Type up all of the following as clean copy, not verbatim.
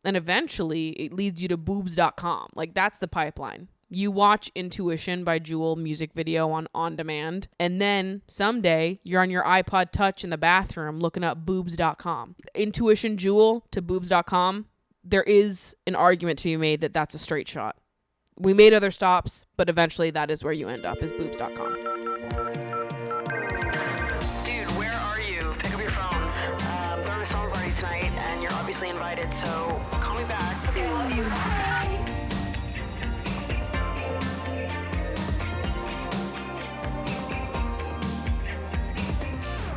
And eventually it leads you to boobs.com. Like, that's the pipeline. You watch Intuition by Jewel music video on demand, and then someday you're on your iPod Touch in the bathroom looking up boobs.com. Intuition Jewel to boobs.com, there is an argument to be made that that's a straight shot. We made other stops, but eventually that is where you end up, is boobs.com. Dude, where are you? Pick up your phone. I'm going to a summer party tonight, and you're obviously invited, so call me back. Okay, love you. Bye.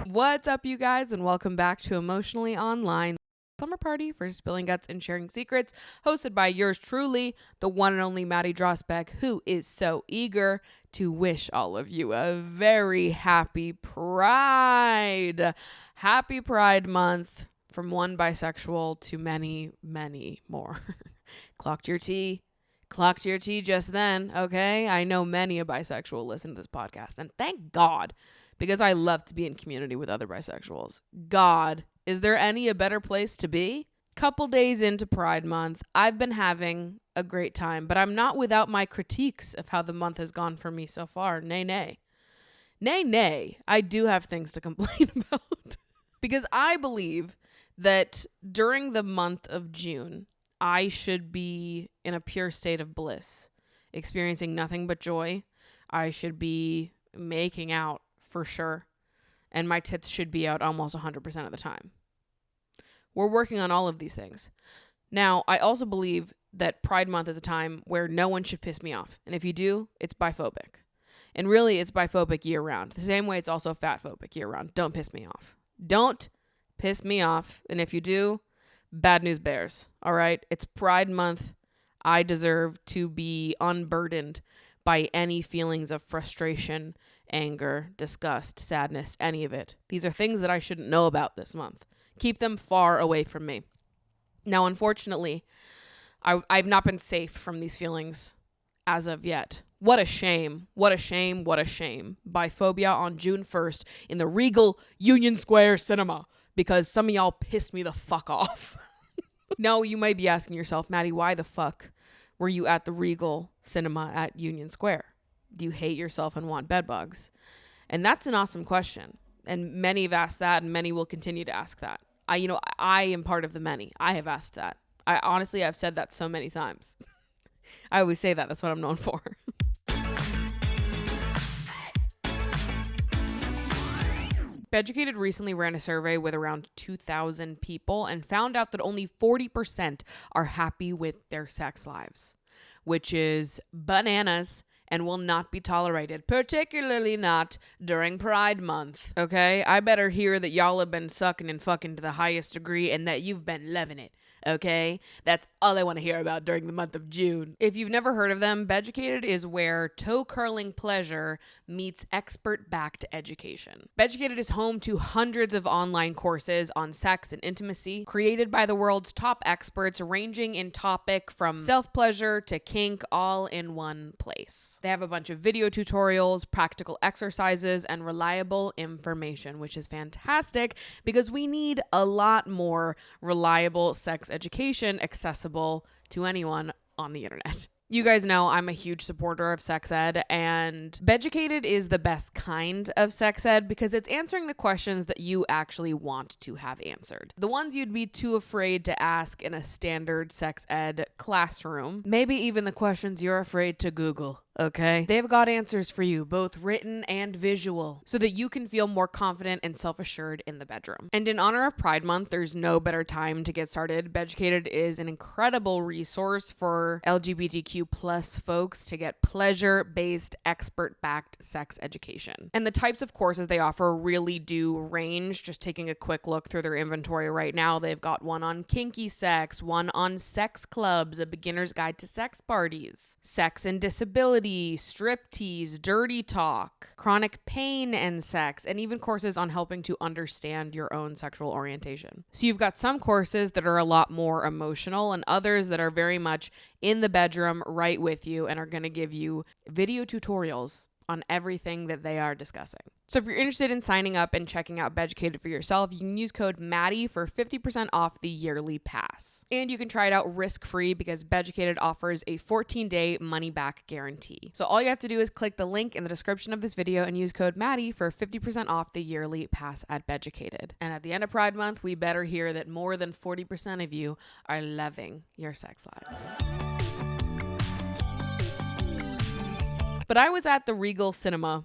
What's up, you guys, and welcome back to Emotionally Online, summer party for spilling guts and sharing secrets, hosted by yours truly, the one and only Maddie Drosbeck, who is so eager to wish all of you a very happy Pride. Happy Pride Month, from one bisexual to many, many more. Clocked your tea just then, okay? I know many a bisexual listen to this podcast, and thank God, because I love to be in community with other bisexuals. God, is there any a better place to be? Couple days into Pride Month, I've been having a great time, but I'm not without my critiques of how the month has gone for me so far. Nay. I do have things to complain about. Because I believe that during the month of June, I should be in a pure state of bliss, experiencing nothing but joy. I should be making out for sure, and my tits should be out almost 100% of the time. We're working on all of these things. Now, I also believe that Pride Month is a time where no one should piss me off, and if you do, it's biphobic. And really, it's biphobic year-round. The same way it's also fatphobic year-round. Don't piss me off. Don't piss me off, and if you do, bad news bears, all right? It's Pride Month. I deserve to be unburdened by any feelings of frustration, anger, disgust, sadness, any of it. These are things that I shouldn't know about this month. Keep them far away from me. Now, unfortunately, I've not been safe from these feelings as of yet. What a shame. What a shame. What a shame. Biphobia on June 1st in the Regal Union Square Cinema, because some of y'all pissed me the fuck off. Now, you might be asking yourself, Maddie, why the fuck were you at the Regal Cinema at Union Square? Do you hate yourself and want bedbugs? And that's an awesome question. And many have asked that, and many will continue to ask that. I am part of the many. I have asked that. I've said that so many times. I always say that. That's what I'm known for. Beducated recently ran a survey with around 2,000 people and found out that only 40% are happy with their sex lives, which is bananas and will not be tolerated, particularly not during Pride Month, okay? I better hear that y'all have been sucking and fucking to the highest degree and that you've been loving it, okay? That's all I want to hear about during the month of June. If you've never heard of them, Beducated is where toe-curling pleasure meets expert-backed education. Beducated is home to hundreds of online courses on sex and intimacy, created by the world's top experts, ranging in topic from self-pleasure to kink, all in one place. They have a bunch of video tutorials, practical exercises, and reliable information, which is fantastic because we need a lot more reliable sex education accessible to anyone on the internet. You guys know I'm a huge supporter of sex ed, and Beducated is the best kind of sex ed because it's answering the questions that you actually want to have answered. The ones you'd be too afraid to ask in a standard sex ed classroom. Maybe even the questions you're afraid to Google. Okay? They've got answers for you, both written and visual, so that you can feel more confident and self-assured in the bedroom. And in honor of Pride Month, there's no better time to get started. Beducated is an incredible resource for LGBTQ plus folks to get pleasure-based, expert-backed sex education. And the types of courses they offer really do range. Just taking a quick look through their inventory right now, they've got one on kinky sex, one on sex clubs, a beginner's guide to sex parties, sex and disability, striptease, dirty talk, chronic pain and sex, and even courses on helping to understand your own sexual orientation. So you've got some courses that are a lot more emotional and others that are very much in the bedroom right with you and are going to give you video tutorials on everything that they are discussing. So if you're interested in signing up and checking out Beducated for yourself, you can use code Maddie for 50% off the yearly pass. And you can try it out risk-free because Beducated offers a 14-day money-back guarantee. So all you have to do is click the link in the description of this video and use code Maddie for 50% off the yearly pass at Beducated. And at the end of Pride Month, we better hear that more than 40% of you are loving your sex lives. But I was at the Regal Cinemas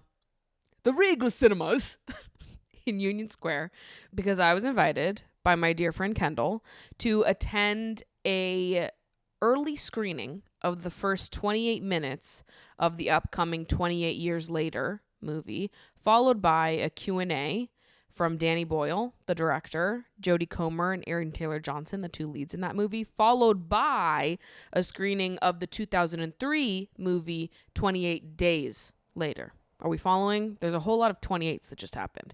in Union Square because I was invited by my dear friend Kendall to attend a early screening of the first 28 minutes of the upcoming 28 Years Later movie, followed by a Q&A from Danny Boyle, the director, Jodie Comer and Aaron Taylor Johnson, the two leads in that movie, followed by a screening of the 2003 movie 28 Days Later. Are we following? There's a whole lot of 28s that just happened.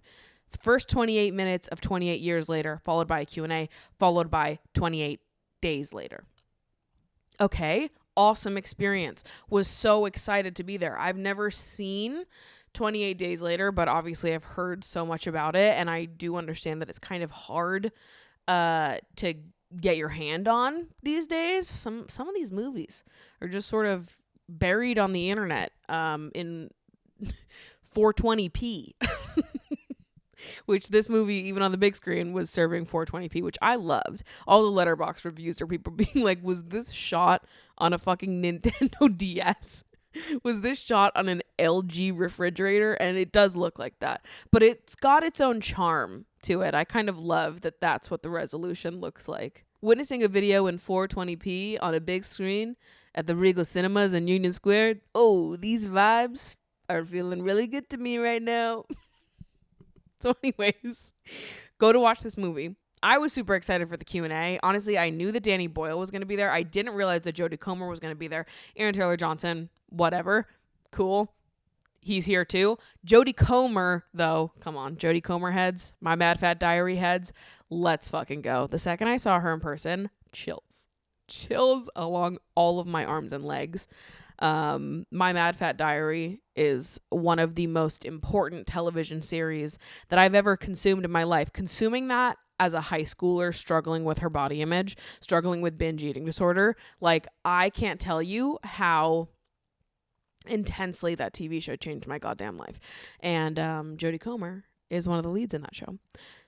The first 28 minutes of 28 Years Later, followed by a Q&A, followed by 28 Days Later. Okay, awesome experience. Was so excited to be there. I've never seen 28 Days Later, but obviously I've heard so much about it, and I do understand that it's kind of hard to get your hand on these days. Some of these movies are just sort of buried on the internet in 420p, which this movie, even on the big screen, was serving 420p, which I loved. All the letterbox reviews are people being like, was this shot on a fucking Nintendo DS? Was this shot on an LG refrigerator? And it does look like that, but it's got its own charm to it. I kind of love that that's what the resolution looks like. Witnessing a video in 420p on a big screen at the Regal Cinemas in Union Square, oh, these vibes are feeling really good to me right now. So anyways, go to watch this movie. I was super excited for the Q&A. Honestly, I knew that Danny Boyle was going to be there. I didn't realize that Jodie Comer was going to be there. Aaron Taylor Johnson, whatever. Cool. He's here too. Jodie Comer, though, come on, Jodie Comer heads, my Mad Fat Diary heads, let's fucking go. The second I saw her in person, chills along all of my arms and legs. My Mad Fat Diary is one of the most important television series that I've ever consumed in my life. Consuming that as a high schooler struggling with her body image, struggling with binge eating disorder, like, I can't tell you how intensely that TV show changed my goddamn life. And Jodie Comer is one of the leads in that show.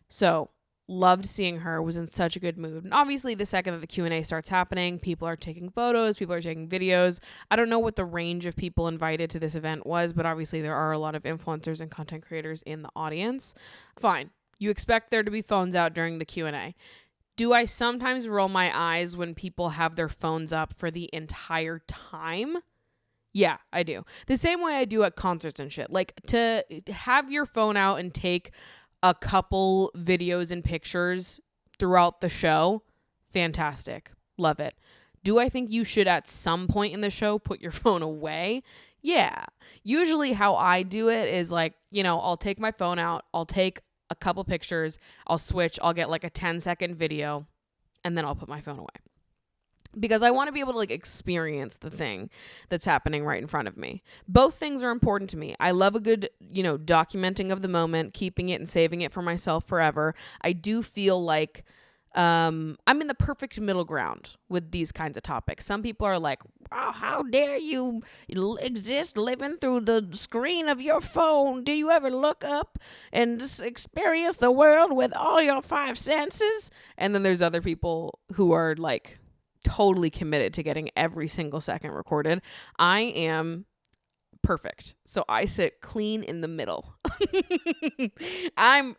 So loved seeing her, was in such a good mood. And obviously the second that the Q&A starts happening, people are taking photos, people are taking videos. I don't know what the range of people invited to this event was, but obviously there are a lot of influencers and content creators in the audience. Fine. You expect there to be phones out during the Q&A. Do I sometimes roll my eyes when people have their phones up for the entire time? Yeah, I do. The same way I do at concerts and shit. Like, to have your phone out and take a couple videos and pictures throughout the show, fantastic. Love it. Do I think you should at some point in the show put your phone away? Yeah. Usually how I do it is like, I'll take my phone out, I'll take a couple pictures, I'll switch, I'll get like a 10-second video, and then I'll put my phone away. Because I want to be able to experience the thing that's happening right in front of me. Both things are important to me. I love a good, documenting of the moment, keeping it and saving it for myself forever. I do feel like I'm in the perfect middle ground with these kinds of topics. Some people are like, wow, how dare you exist living through the screen of your phone? Do you ever look up and just experience the world with all your 5 senses? And then there's other people who are like totally committed to getting every single second recorded. I am perfect. So I sit clean in the middle. And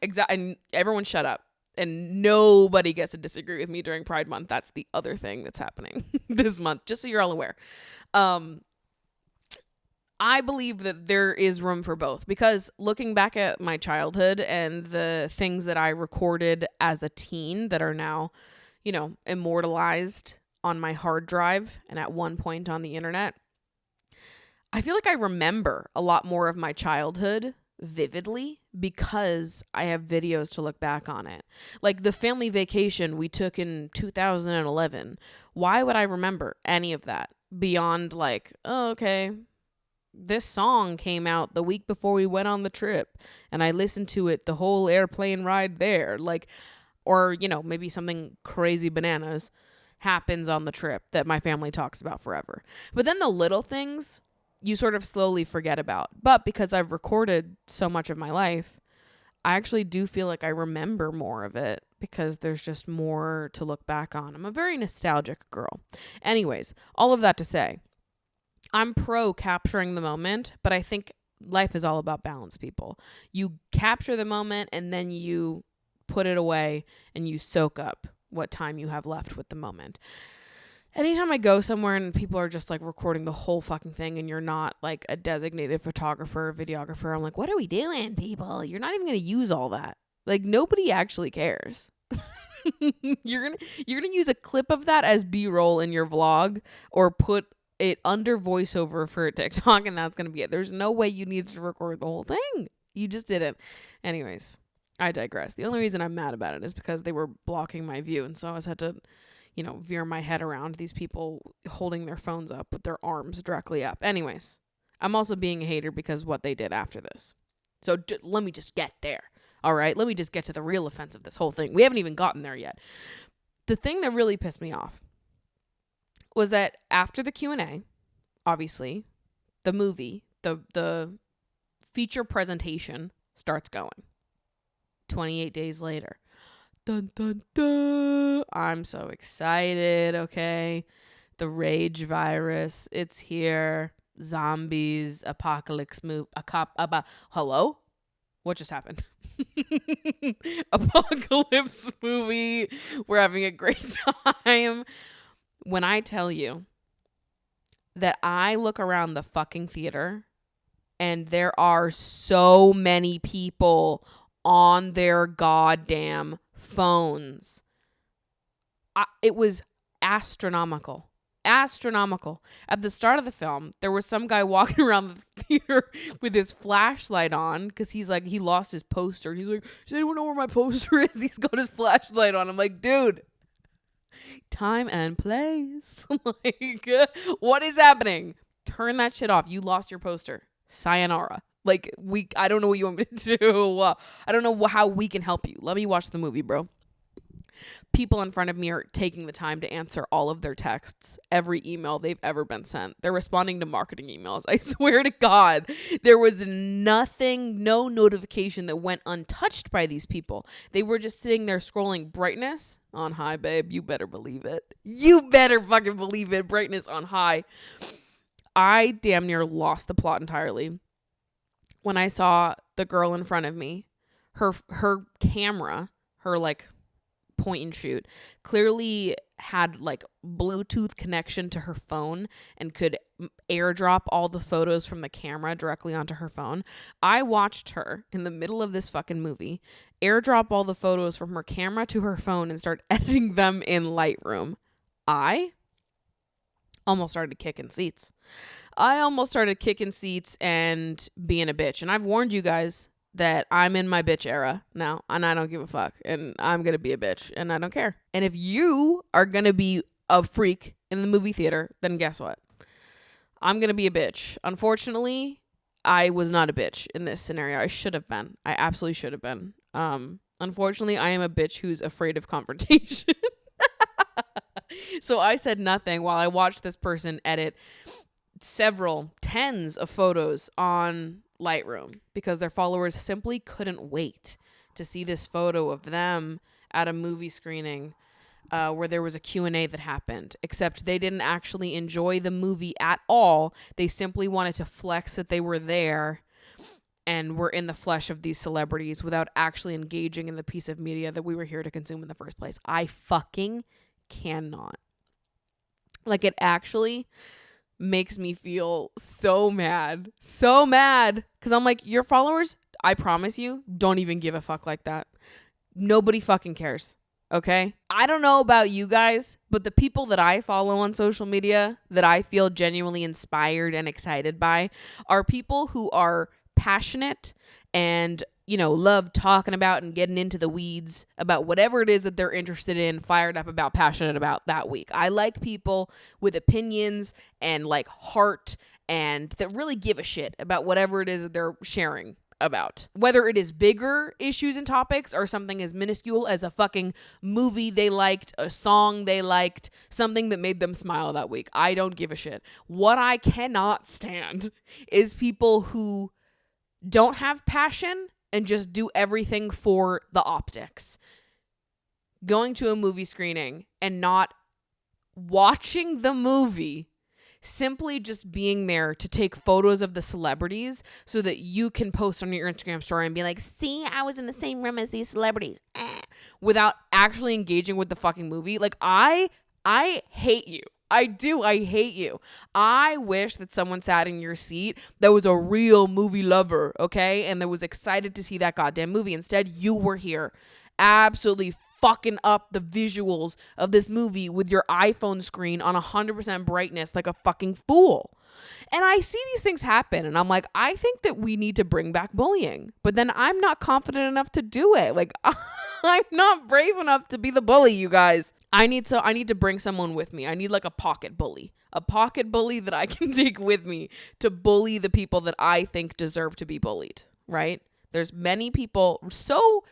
everyone shut up. And nobody gets to disagree with me during Pride Month. That's the other thing that's happening this month, just so you're all aware. I believe that there is room for both, because looking back at my childhood and the things that I recorded as a teen that are now, immortalized on my hard drive and at one point on the internet, I feel like I remember a lot more of my childhood vividly because I have videos to look back on it. Like the family vacation we took in 2011. Why would I remember any of that beyond like, oh, okay, this song came out the week before we went on the trip and I listened to it the whole airplane ride there. Like, or, you know, maybe something crazy bananas happens on the trip that my family talks about forever. But then the little things you sort of slowly forget about. But because I've recorded so much of my life, I actually do feel like I remember more of it because there's just more to look back on. I'm a very nostalgic girl. Anyways, all of that to say, I'm pro capturing the moment, but I think life is all about balance, people. You capture the moment and then you put it away and you soak up what time you have left with the moment. Anytime I go somewhere and people are just like recording the whole fucking thing and you're not like a designated photographer or videographer, I'm like, what are we doing, people? You're not even going to use all that. Like, nobody actually cares. You're gonna use a clip of that as B-roll in your vlog or put it under voiceover for a TikTok and that's going to be it. There's no way you needed to record the whole thing. You just didn't. Anyways, I digress. The only reason I'm mad about it is because they were blocking my view and so I always had to, you know, veer my head around these people holding their phones up with their arms directly up. Anyways, I'm also being a hater because what they did after this. So let me just get there. All right, let me just get to the real offense of this whole thing. We haven't even gotten there yet. The thing that really pissed me off was that after the Q&A, obviously, the movie, the feature presentation starts going. 28 days later. Dun, dun, dun. I'm so excited, okay? The rage virus, it's here. Zombies, apocalypse movie. Hello? What just happened? Apocalypse movie. We're having a great time. When I tell you that I look around the fucking theater and there are so many people on their goddamn phones. It was astronomical. Astronomical. At the start of the film, there was some guy walking around the theater with his flashlight on because he's like, he lost his poster. He's like, does anyone know where my poster is? He's got his flashlight on. I'm like, dude, time and place. Like, what is happening? Turn that shit off. You lost your poster. Sayonara. Like, I don't know what you want me to do. I don't know how we can help you. Let me watch the movie, bro. People in front of me are taking the time to answer all of their texts, every email they've ever been sent. They're responding to marketing emails. I swear to God, there was nothing, no notification that went untouched by these people. They were just sitting there scrolling. Brightness on high, babe. You better believe it. You better fucking believe it. Brightness on high. I damn near lost the plot entirely when I saw the girl in front of me. Her camera, her like point and shoot, clearly had like Bluetooth connection to her phone and could airdrop all the photos from the camera directly onto her phone. I watched her in the middle of this fucking movie airdrop all the photos from her camera to her phone and start editing them in Lightroom. I almost started kicking seats. I almost started kicking seats and being a bitch. And I've warned you guys that I'm in my bitch era now and I don't give a fuck and I'm going to be a bitch and I don't care. And if you are going to be a freak in the movie theater, then guess what? I'm going to be a bitch. Unfortunately, I was not a bitch in this scenario. I should have been. I absolutely should have been. Unfortunately, I am a bitch who's afraid of confrontation. So I said nothing while I watched this person edit several tens of photos on Lightroom because their followers simply couldn't wait to see this photo of them at a movie screening where there was a Q&A that happened, except they didn't actually enjoy the movie at all. They simply wanted to flex that they were there and were in the flesh of these celebrities without actually engaging in the piece of media that we were here to consume in the first place. I fucking cannot. Like, it actually makes me feel so mad. So mad. Because I'm like, your followers, I promise you, don't even give a fuck like that. Nobody fucking cares. Okay? I don't know about you guys, but the people that I follow on social media that I feel genuinely inspired and excited by are people who are passionate and, you know, love talking about and getting into the weeds about whatever it is that they're interested in, fired up about, passionate about that week. I like people with opinions and like heart and that really give a shit about whatever it is that they're sharing about. Whether it is bigger issues and topics or something as minuscule as a fucking movie they liked, a song they liked, something that made them smile that week. I don't give a shit. What I cannot stand is people who don't have passion and just do everything for the optics. Going to a movie screening and not watching the movie, simply just being there to take photos of the celebrities so that you can post on your Instagram story and be like, see, I was in the same room as these celebrities, without actually engaging with the fucking movie. Like, I hate you. I do. I hate you. I wish that someone sat in your seat that was a real movie lover, okay? And that was excited to see that goddamn movie. Instead, you were here absolutely fucking up the visuals of this movie with your iPhone screen on 100% brightness like a fucking fool. And I see these things happen and I'm like, I think that we need to bring back bullying. But then I'm not confident enough to do it. Like, I'm not brave enough to be the bully, you guys. I need to bring someone with me. I need like a pocket bully. A pocket bully that I can take with me to bully the people that I think deserve to be bullied, right? There's many people, so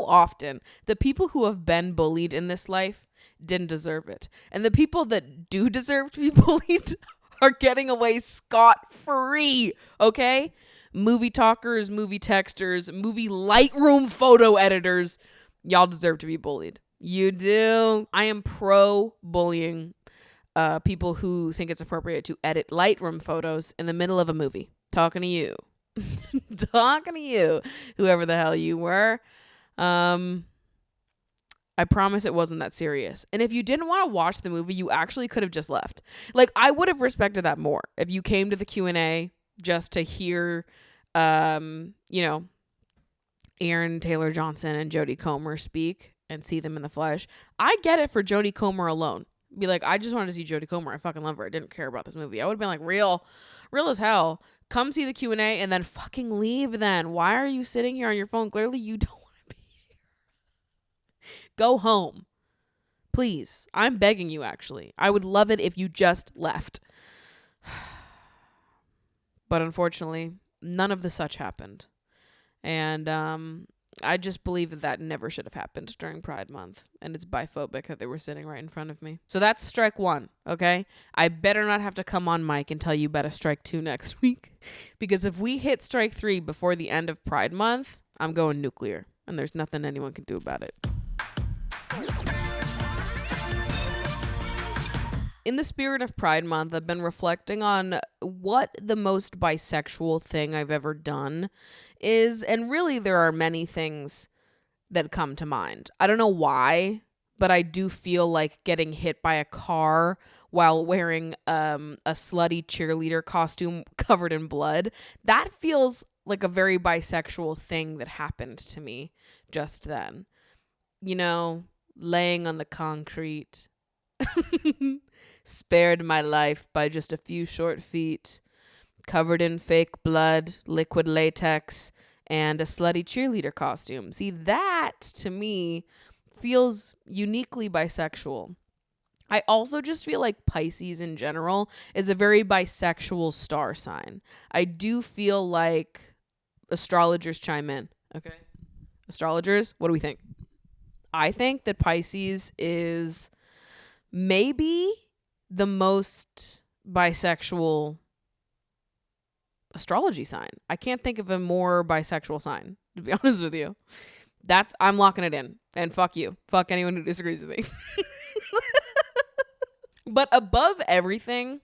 often, the people who have been bullied in this life didn't deserve it. And the people that do deserve to be bullied are getting away scot-free, okay? Movie talkers, movie texters, movie Lightroom photo editors, y'all deserve to be bullied. You do. I am pro-bullying people who think it's appropriate to edit Lightroom photos in the middle of a movie. Talking to you. Talking to you, whoever the hell you were. I promise it wasn't that serious. And if you didn't want to watch the movie, you actually could have just left. Like, I would have respected that more if you came to the Q&A just to hear, Aaron Taylor Johnson and Jodie Comer speak and see them in the flesh. I get it for Jodie Comer alone. Be like, I just wanted to see Jodie Comer. I fucking love her. I didn't care about this movie. I would have been like, real as hell. Come see the Q&A and then fucking leave then. Why are you sitting here on your phone? Clearly you don't want to be here. Go home. Please. I'm begging you, actually. I would love it if you just left. But unfortunately, none of the such happened. And I just believe that never should have happened during Pride Month. And it's biphobic that they were sitting right in front of me. So that's strike one, okay? I better not have to come on mic and tell you about a strike 2 next week. Because if we hit strike 3 before the end of Pride Month, I'm going nuclear. And there's nothing anyone can do about it. In the spirit of Pride Month, I've been reflecting on what the most bisexual thing I've ever done is, and really there are many things that come to mind. I don't know why, but I do feel like getting hit by a car while wearing a slutty cheerleader costume covered in blood, that feels like a very bisexual thing that happened to me just then. You know, laying on the concrete. Spared my life by just a few short feet, covered in fake blood, liquid latex, and a slutty cheerleader costume. See, that to me feels uniquely bisexual. I also just feel like Pisces in general is a very bisexual star sign. I do feel like astrologers chime in. Okay. Astrologers, what do we think? I think that Pisces is maybe the most bisexual astrology sign. I can't think of a more bisexual sign, to be honest with you. I'm locking it in. And fuck you. Fuck anyone who disagrees with me. But above everything,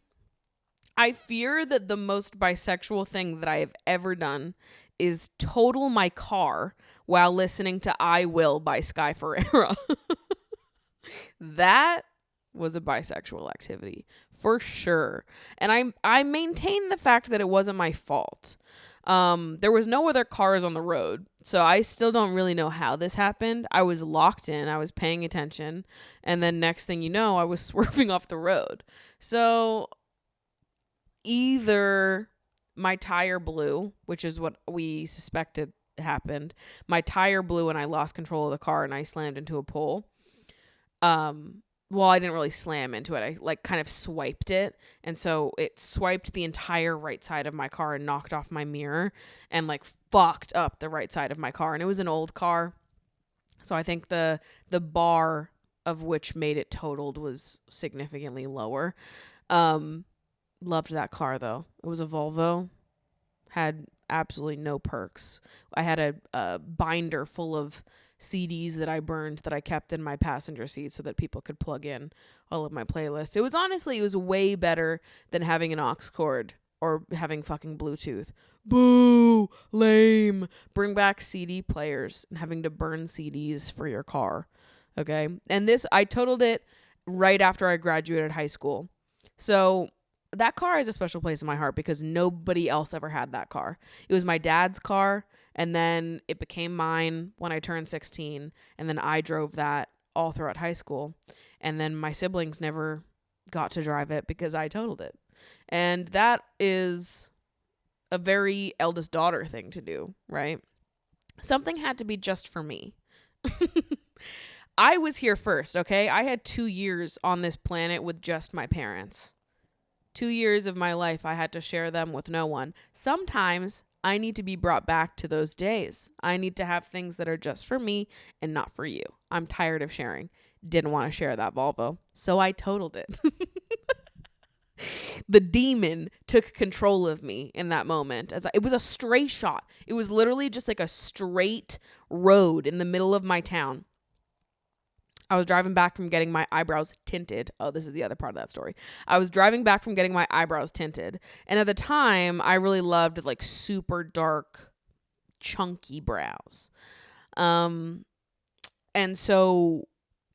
I fear that the most bisexual thing that I have ever done is total my car while listening to I Will by Sky Ferreira. That was a bisexual activity for sure. And I maintain the fact that it wasn't my fault. There was no other cars on the road, so I still don't really know how this happened. I was locked in, I was paying attention, and then next thing you know, I was swerving off the road. So either my tire blew, which is what we suspected happened. My tire blew and I lost control of the car and I slammed into a pole. well, I didn't really slam into it. I like kind of swiped it. And so it swiped the entire right side of my car and knocked off my mirror and like fucked up the right side of my car. And it was an old car. So I think the bar of which made it totaled was significantly lower. Loved that car though. It was a Volvo. Had absolutely no perks. I had a binder full of CDs that I burned that I kept in my passenger seat so that people could plug in all of my playlists. It was way better than having an aux cord or having fucking Bluetooth. Boo! Lame. Bring back CD players and having to burn CDs for your car. Okay? And I totaled it right after I graduated high school. So that car has a special place in my heart because nobody else ever had that car. It was my dad's car, and then it became mine when I turned 16, and then I drove that all throughout high school. And then my siblings never got to drive it because I totaled it. And that is a very eldest daughter thing to do, right? Something had to be just for me. I was here first, okay? I had 2 years on this planet with just my parents. 2 years of my life, I had to share them with no one. Sometimes I need to be brought back to those days. I need to have things that are just for me and not for you. I'm tired of sharing. Didn't want to share that Volvo, so I totaled it. The demon took control of me in that moment. It was a straight shot. It was literally just like a straight road in the middle of my town. I was driving back from getting my eyebrows tinted. Oh, this is the other part of that story. I was driving back from getting my eyebrows tinted. And at the time, I really loved like super dark, chunky brows. And so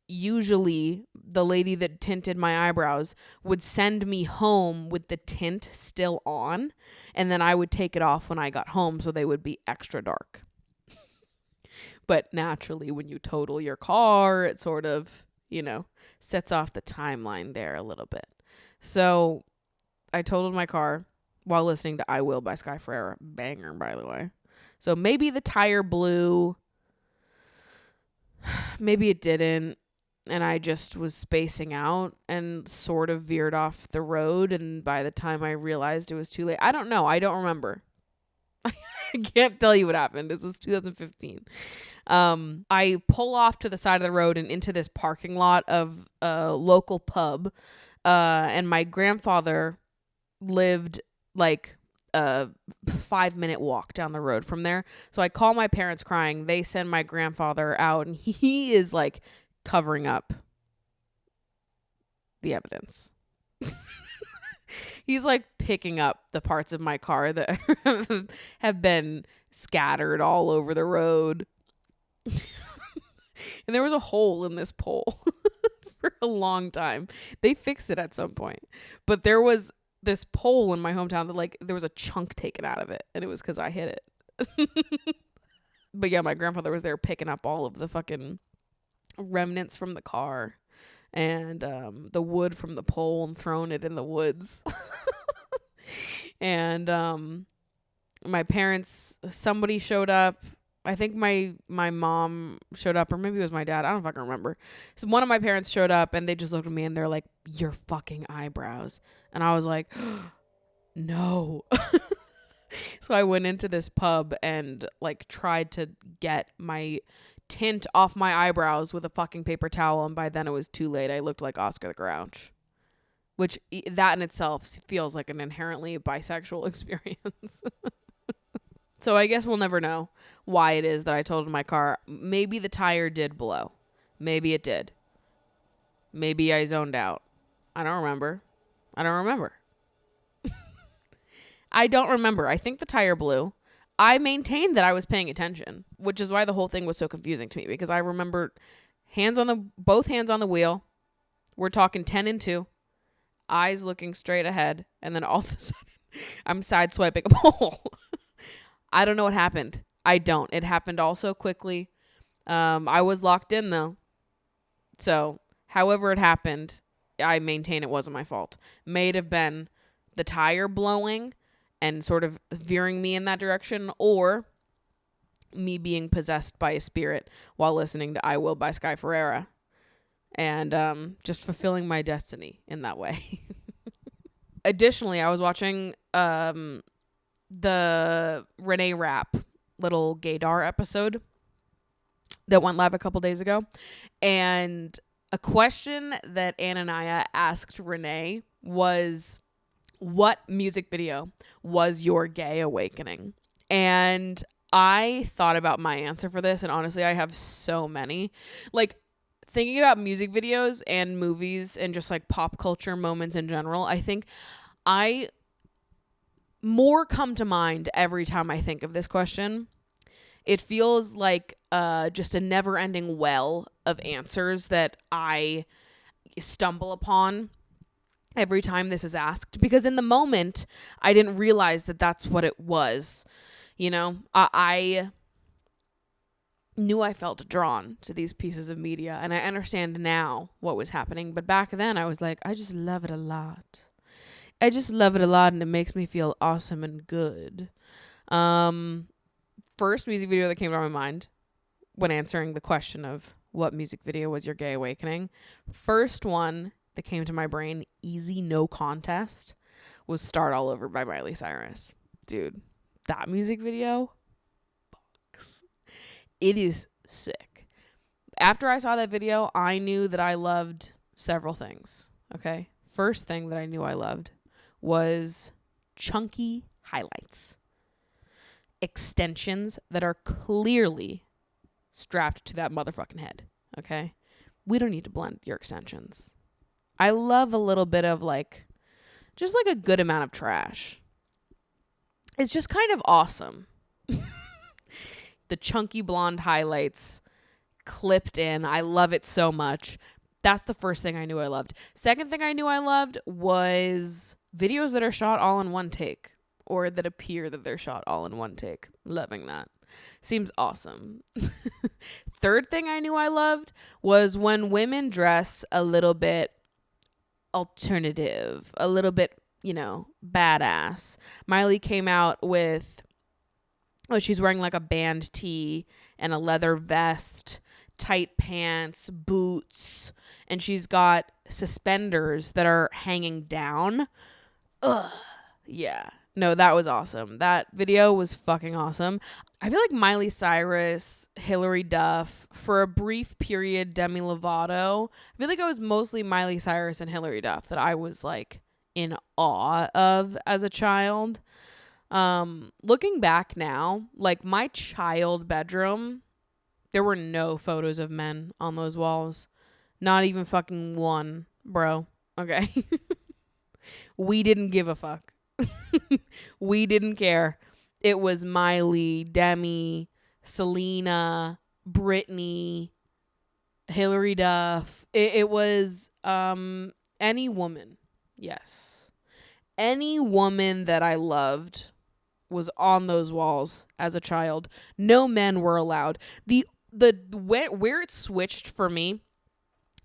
usually the lady that tinted my eyebrows would send me home with the tint still on. And then I would take it off when I got home so they would be extra dark. But naturally, when you total your car, it sort of, sets off the timeline there a little bit. So I totaled my car while listening to I Will by Sky Ferreira. Banger, by the way. So maybe the tire blew. Maybe it didn't. And I just was spacing out and sort of veered off the road. And by the time I realized it was too late, I don't know. I don't remember. I can't tell you what happened. This was 2015. I pull off to the side of the road and into this parking lot of a local pub. And my grandfather lived like a 5-minute walk down the road from there. So I call my parents crying. They send my grandfather out and he is like covering up the evidence. He's like picking up the parts of my car that have been scattered all over the road. And there was a hole in this pole for a long time. They fixed it at some point. But there was this pole in my hometown that like there was a chunk taken out of it. And it was because I hit it. But yeah, my grandfather was there picking up all of the fucking remnants from the car. And the wood from the pole and throwing it in the woods. And my parents, somebody showed up. I think my mom showed up, or maybe it was my dad. I don't fucking remember. So one of my parents showed up and they just looked at me and they're like, "Your fucking eyebrows." And I was like, no. So I went into this pub and like tried to get my tint off my eyebrows with a fucking paper towel, and by then it was too late. I looked like Oscar the Grouch, which that in itself feels like an inherently bisexual experience. So I guess we'll never know why it is that I totaled my car. Maybe the tire did blow. Maybe it did. Maybe I zoned out. I don't remember. I don't remember. I think the tire blew. I maintained that I was paying attention, which is why the whole thing was so confusing to me, because I remember both hands on the wheel. We're talking 10 and 2, eyes looking straight ahead, and then all of a sudden I'm side swiping a pole. I don't know what happened. I don't. It happened all so quickly. I was locked in though. So however it happened, I maintain it wasn't my fault. May have been the tire blowing and sort of veering me in that direction, or me being possessed by a spirit while listening to I Will by Sky Ferreira. and just fulfilling my destiny in that way. Additionally, I was watching the Renee Rapp little gaydar episode that went live a couple days ago, and a question that Ananiah asked Renee was, what music video was your gay awakening? And I thought about my answer for this, and honestly, I have so many. Like, thinking about music videos and movies and just like pop culture moments in general, I think more come to mind every time I think of this question. It feels like just a never-ending well of answers that I stumble upon every time this is asked, because in the moment I didn't realize that that's what it was. You know, I knew I felt drawn to these pieces of media, and I understand now what was happening, but back then I was like, I just love it a lot. I just love it a lot, and it makes me feel awesome and good. First music video that came to my mind when answering the question of what music video was your gay awakening, first one that came to my brain, easy, no contest, was Start All Over by Miley Cyrus. Dude, that music video, fucks. It is sick. After I saw that video, I knew that I loved several things, okay? First thing that I knew I loved was chunky highlights. Extensions that are clearly strapped to that motherfucking head, okay? We don't need to blend your extensions. I love a little bit of like, just like a good amount of trash. It's just kind of awesome. The chunky blonde highlights clipped in. I love it so much. That's the first thing I knew I loved. Second thing I knew I loved was videos that are shot all in one take, or that appear that they're shot all in one take. Loving that. Seems awesome. Third thing I knew I loved was when women dress a little bit alternative, a little bit, you know, badass. Miley came out with, she's wearing like a band tee and a leather vest, tight pants, boots, and she's got suspenders that are hanging down. Ugh. Yeah. No, that was awesome. That video was fucking awesome. I feel like Miley Cyrus, Hilary Duff, for a brief period, Demi Lovato. I feel like I was mostly Miley Cyrus and Hilary Duff that I was like in awe of as a child. Looking back now, like my child bedroom, there were no photos of men on those walls. Not even fucking one, bro. Okay. We didn't give a fuck. We didn't care. It was Miley, Demi, Selena, Britney, Hilary Duff. It was any woman. Yes. Any woman that I loved was on those walls as a child. No men were allowed. The where it switched for me,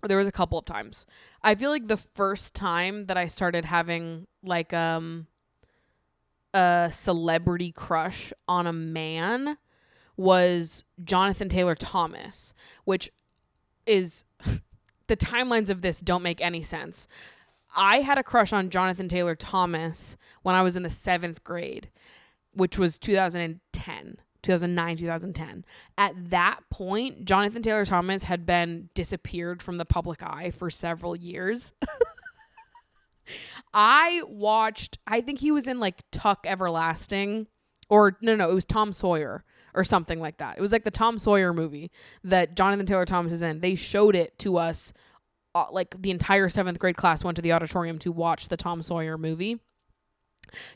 there was a couple of times. I feel like the first time that I started having like a celebrity crush on a man was Jonathan Taylor Thomas, which is the timelines of this don't make any sense. I had a crush on Jonathan Taylor Thomas when I was in the 7th grade, which was 2009, 2010. At that point, Jonathan Taylor Thomas had been disappeared from the public eye for several years. I think he was in like Tuck Everlasting, or no, it was Tom Sawyer or something like that. It was like the Tom Sawyer movie that Jonathan Taylor Thomas is in. They showed it to us, like the entire 7th grade class went to the auditorium to watch the Tom Sawyer movie.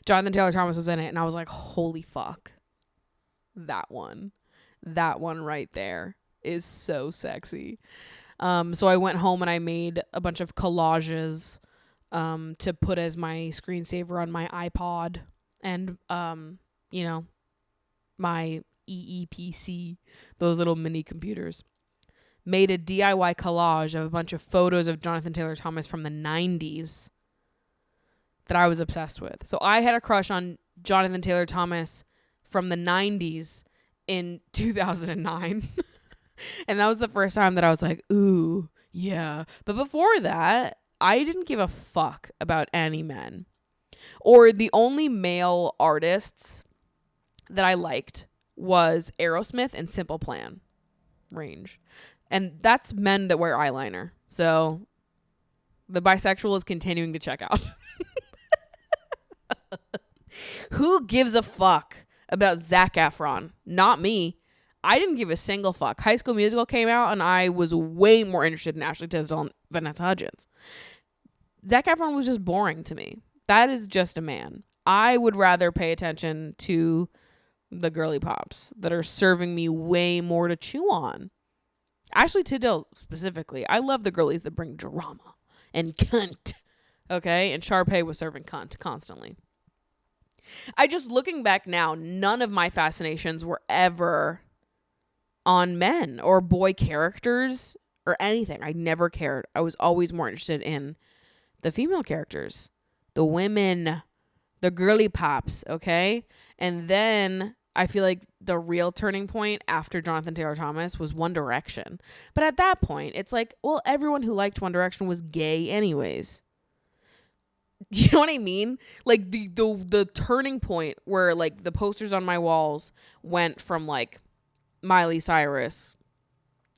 Jonathan Taylor Thomas was in it, and I was like, holy fuck. That one right there is so sexy. So I went home and I made a bunch of collages to put as my screensaver on my iPod and, my EEPC, those little mini computers. Made a DIY collage of a bunch of photos of Jonathan Taylor Thomas from the 90s that I was obsessed with. So I had a crush on Jonathan Taylor Thomas from the 90s in 2009. And that was the first time that I was like, ooh, Yeah. But before that, I didn't give a fuck about any men. Or the only male artists that I liked was Aerosmith and Simple Plan range. And that's men that wear eyeliner. So the bisexual is continuing to check out. Who gives a fuck about Zac Efron? Not me. I didn't give a single fuck. High School Musical came out and I was way more interested in Ashley Tisdale and Vanessa Hudgens. Zac Efron was just boring to me. That is just a man. I would rather pay attention to the girly pops that are serving me way more to chew on. Ashley Tisdale specifically. I love the girlies that bring drama and cunt. Okay? And Sharpay was serving cunt constantly. I just, looking back now, none of my fascinations were ever on men or boy characters or anything. I never cared. I was always more interested in the female characters, the women, the girly pops, okay? And then I feel like the real turning point after Jonathan Taylor Thomas was One Direction. But at that point, it's like, well, everyone who liked One Direction was gay anyways. Do you know what I mean? Like the turning point where like the posters on my walls went from like Miley Cyrus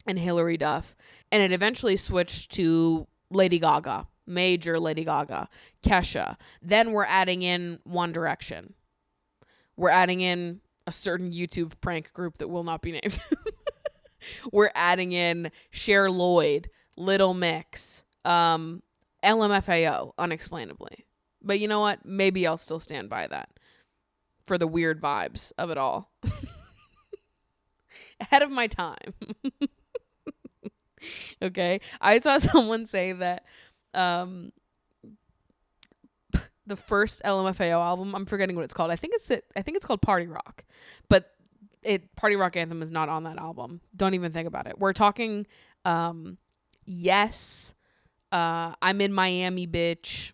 and Hilary Duff, and it eventually switched to Lady Gaga, major Lady Gaga, Kesha. Then we're adding in One Direction. We're adding in a certain YouTube prank group that will not be named. We're adding in Cher Lloyd, Little Mix, LMFAO, unexplainably. But you know what? Maybe I'll still stand by that for the weird vibes of it all. Ahead of my time. Okay. I saw someone say that the first LMFAO album, I'm forgetting what it's called. I think it's called Party Rock. But Party Rock Anthem is not on that album. Don't even think about it. We're talking Yes, I'm in Miami, bitch,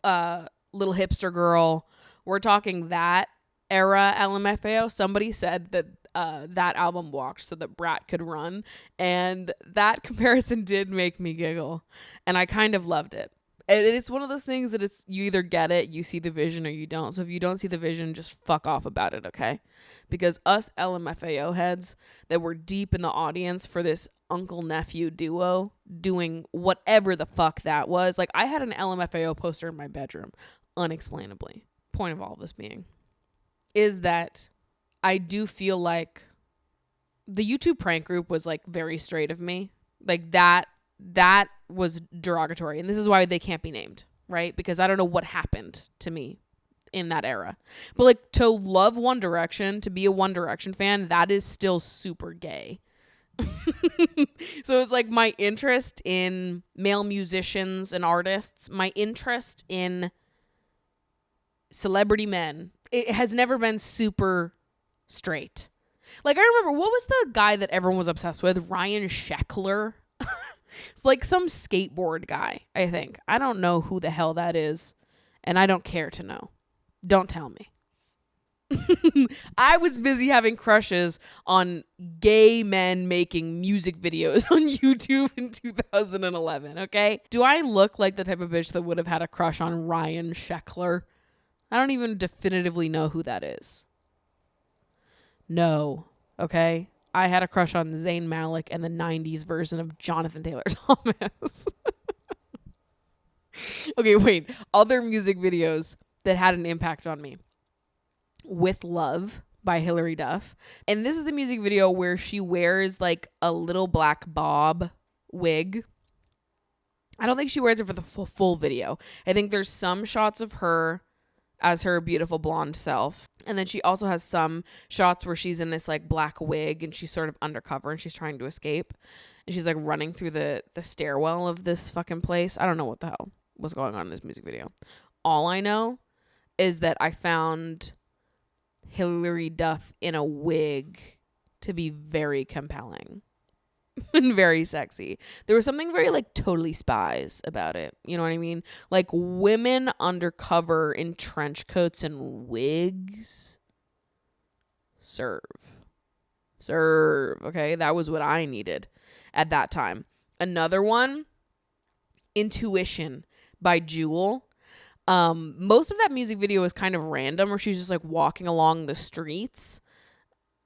Little Hipster Girl. We're talking that era LMFAO. Somebody said that that album walked so that Brat could run, and that comparison did make me giggle, and I kind of loved it. And it's one of those things that it's, you either get it, you see the vision, or you don't. So if you don't see the vision, just fuck off about it, okay? Because us LMFAO heads that were deep in the audience for this uncle-nephew duo doing whatever the fuck that was. Like, I had an LMFAO poster in my bedroom, unexplainably. Point of all of this being is that I do feel like the YouTube prank group was, like, very straight of me. Like, that was derogatory. And this is why they can't be named, right? Because I don't know what happened to me in that era. But, like, to love One Direction, to be a One Direction fan, that is still super gay. So it's like my interest in male musicians and artists, my interest in celebrity men, it has never been super straight. Like, I remember, what was the guy that everyone was obsessed with? Ryan Sheckler. It's like some skateboard guy, I think. I don't know who the hell that is, and I don't care to know. Don't tell me. I was busy having crushes on gay men making music videos on YouTube in 2011, okay? Do I look like the type of bitch that would have had a crush on Ryan Sheckler? I don't even definitively know who that is. No, okay? I had a crush on Zayn Malik and the 90s version of Jonathan Taylor Thomas. Okay, wait. Other music videos that had an impact on me. With Love by Hilary Duff. And this is the music video where she wears like a little black bob wig. I don't think she wears it for the full video. I think there's some shots of her as her beautiful blonde self. And then she also has some shots where she's in this like black wig and she's sort of undercover and she's trying to escape. And she's like running through the stairwell of this fucking place. I don't know what the hell was going on in this music video. All I know is that I found Hilary Duff in a wig to be very compelling and very sexy. There was something very like Totally Spies about it. You know what I mean? Like women undercover in trench coats and wigs. Serve. Okay? That was what I needed at that time. Another one, Intuition by Jewel. Most of that music video is kind of random, where she's just like walking along the streets.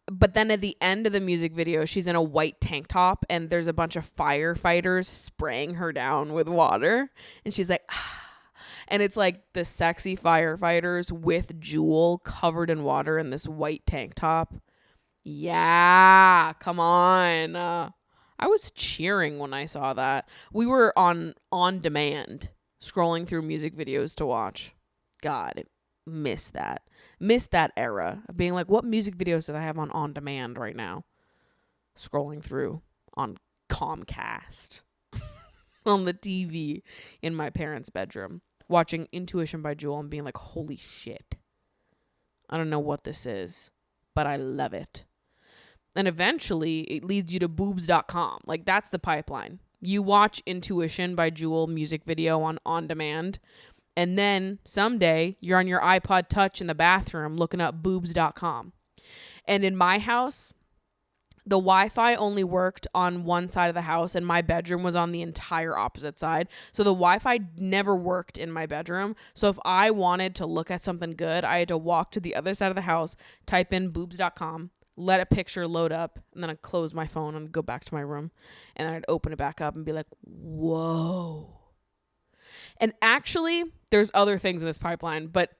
But then at the end of the music video, she's in a white tank top and there's a bunch of firefighters spraying her down with water. And she's like, ah. And it's like the sexy firefighters with Jewel covered in water in this white tank top. Yeah, come on. I was cheering when I saw that. We were on demand, scrolling through music videos to watch. God, miss that. Miss that era of being like, what music videos do I have on demand right now? Scrolling through on Comcast on the TV in my parents' bedroom, watching Intuition by Jewel and being like, holy shit. I don't know what this is, but I love it. And eventually it leads you to boobs.com. Like, that's the pipeline. You watch Intuition by Jewel music video on demand. And then someday you're on your iPod Touch in the bathroom looking up boobs.com. And in my house, the Wi-Fi only worked on one side of the house and my bedroom was on the entire opposite side. So the Wi-Fi never worked in my bedroom. So if I wanted to look at something good, I had to walk to the other side of the house, type in boobs.com, let a picture load up, and then I'd close my phone and go back to my room. And then I'd open it back up and be like, whoa. And actually, there's other things in this pipeline, but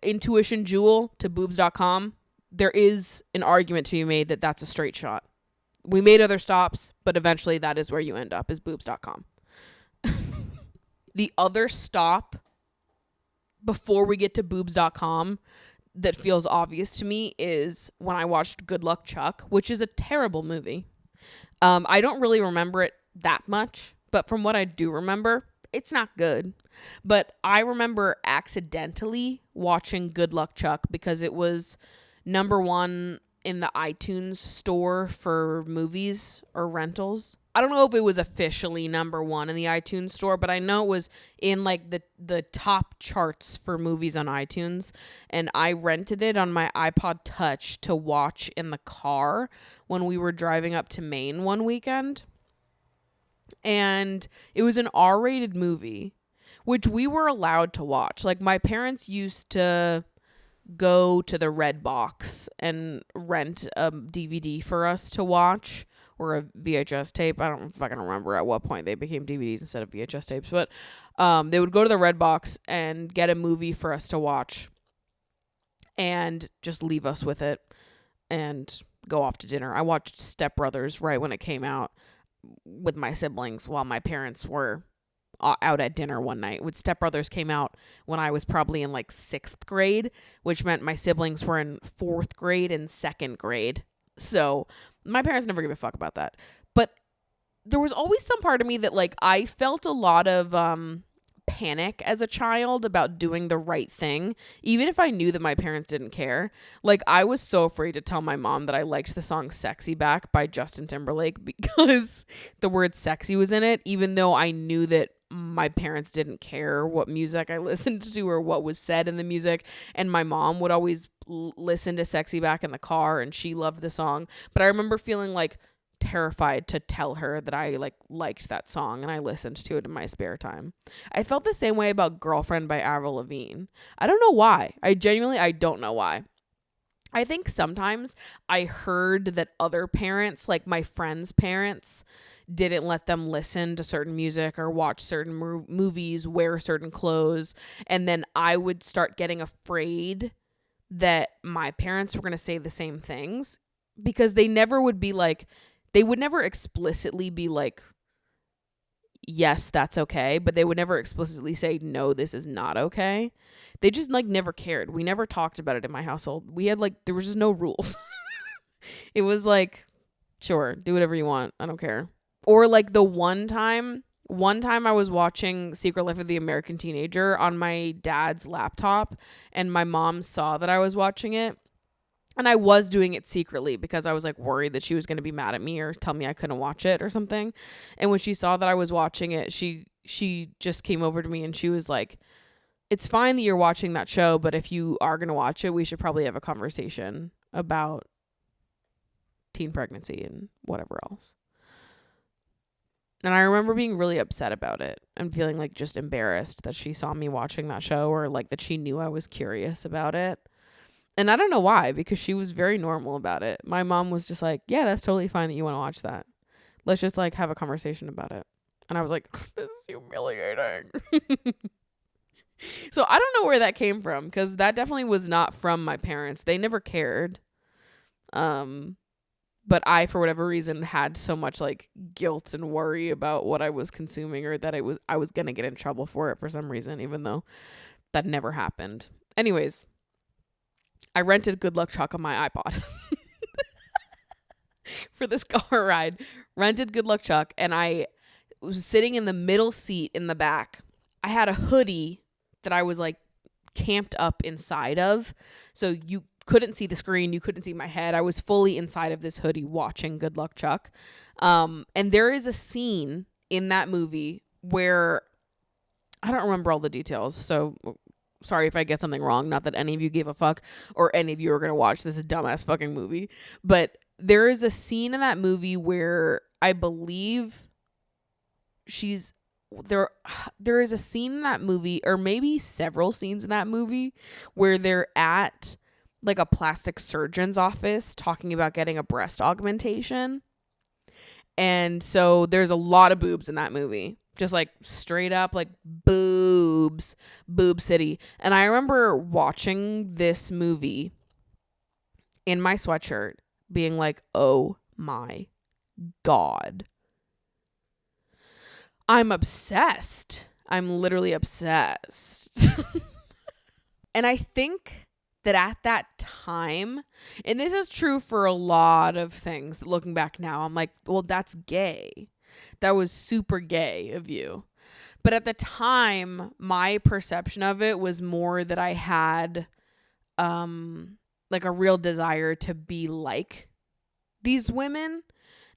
Intuition Jewel to boobs.com, there is an argument to be made that that's a straight shot. We made other stops, but eventually that is where you end up, is boobs.com. The other stop before we get to boobs.com that feels obvious to me is when I watched Good Luck Chuck, which is a terrible movie. I don't really remember it that much, but from what I do remember, it's not good. But I remember accidentally watching Good Luck Chuck because it was number one in the iTunes store for movies or rentals. I don't know if it was officially number one in the iTunes store, but I know it was in like the top charts for movies on iTunes. And I rented it on my iPod Touch to watch in the car when we were driving up to Maine one weekend. And it was an R-rated movie, which we were allowed to watch. Like, my parents used to go to the Red Box and rent a DVD for us to watch, or a VHS tape. I don't fucking remember at what point they became DVDs instead of VHS tapes, but they would go to the Red Box and get a movie for us to watch and just leave us with it and go off to dinner. I watched Step Brothers right when it came out with my siblings while my parents were out at dinner one night. With Step Brothers came out when I was probably in like 6th grade, which meant my siblings were in 4th grade and 2nd grade. So my parents never gave a fuck about that. But there was always some part of me that, like, I felt a lot of panic as a child about doing the right thing, even if I knew that my parents didn't care. Like, I was so afraid to tell my mom that I liked the song Sexy Back by Justin Timberlake because the word sexy was in it, even though I knew that my parents didn't care what music I listened to or what was said in the music. And my mom would always listen to Sexy Back in the car, and she loved the song. But I remember feeling like terrified to tell her that I liked that song, and I listened to it in my spare time. I felt the same way about Girlfriend by Avril Lavigne. I don't know why. I don't know why. I think sometimes I heard that other parents, like my friends' parents, didn't let them listen to certain music or watch certain movies, wear certain clothes. And then I would start getting afraid that my parents were going to say the same things, because they never would be like, they would never explicitly be like, yes, that's okay. But they would never explicitly say, no, this is not okay. They just like never cared. We never talked about it in my household. We had there was just no rules. It was like, sure, do whatever you want. I don't care. Or like the one time I was watching Secret Life of the American Teenager on my dad's laptop, and my mom saw that I was watching it. And I was doing it secretly because I was like worried that she was going to be mad at me or tell me I couldn't watch it or something. And when she saw that I was watching it, she just came over to me and she was like, it's fine that you're watching that show, but if you are going to watch it, we should probably have a conversation about teen pregnancy and whatever else. And I remember being really upset about it and feeling like just embarrassed that she saw me watching that show, or like that she knew I was curious about it. And I don't know why, because she was very normal about it. My mom was just like, yeah, that's totally fine that you want to watch that. Let's just like have a conversation about it. And I was like, this is humiliating. So I don't know where that came from, because that definitely was not from my parents. They never cared. But I, for whatever reason, had so much like guilt and worry about what I was consuming, or that I was going to get in trouble for it for some reason, even though that never happened. Anyways, I rented Good Luck Chuck on my iPod for this car ride. Rented Good Luck Chuck, and I was sitting in the middle seat in the back. I had a hoodie that I was like camped up inside of, so you couldn't see the screen, you couldn't see my head. I was fully inside of this hoodie watching Good Luck Chuck. And there is a scene in that movie where I don't remember all the details, so sorry if I get something wrong. Not that any of you gave a fuck, or any of you are going to watch this dumbass fucking movie. But there is a scene in that movie where I believe there is a scene in that movie, or maybe several scenes in that movie, where they're at like a plastic surgeon's office talking about getting a breast augmentation. And so there's a lot of boobs in that movie. Just like straight up like boobs, boob city. And I remember watching this movie in my sweatshirt being like, oh my God. I'm obsessed. I'm literally obsessed. And I think that at that time, and this is true for a lot of things, looking back now, I'm like, well, that's gay. That was super gay of you. But at the time, my perception of it was more that I had like a real desire to be like these women.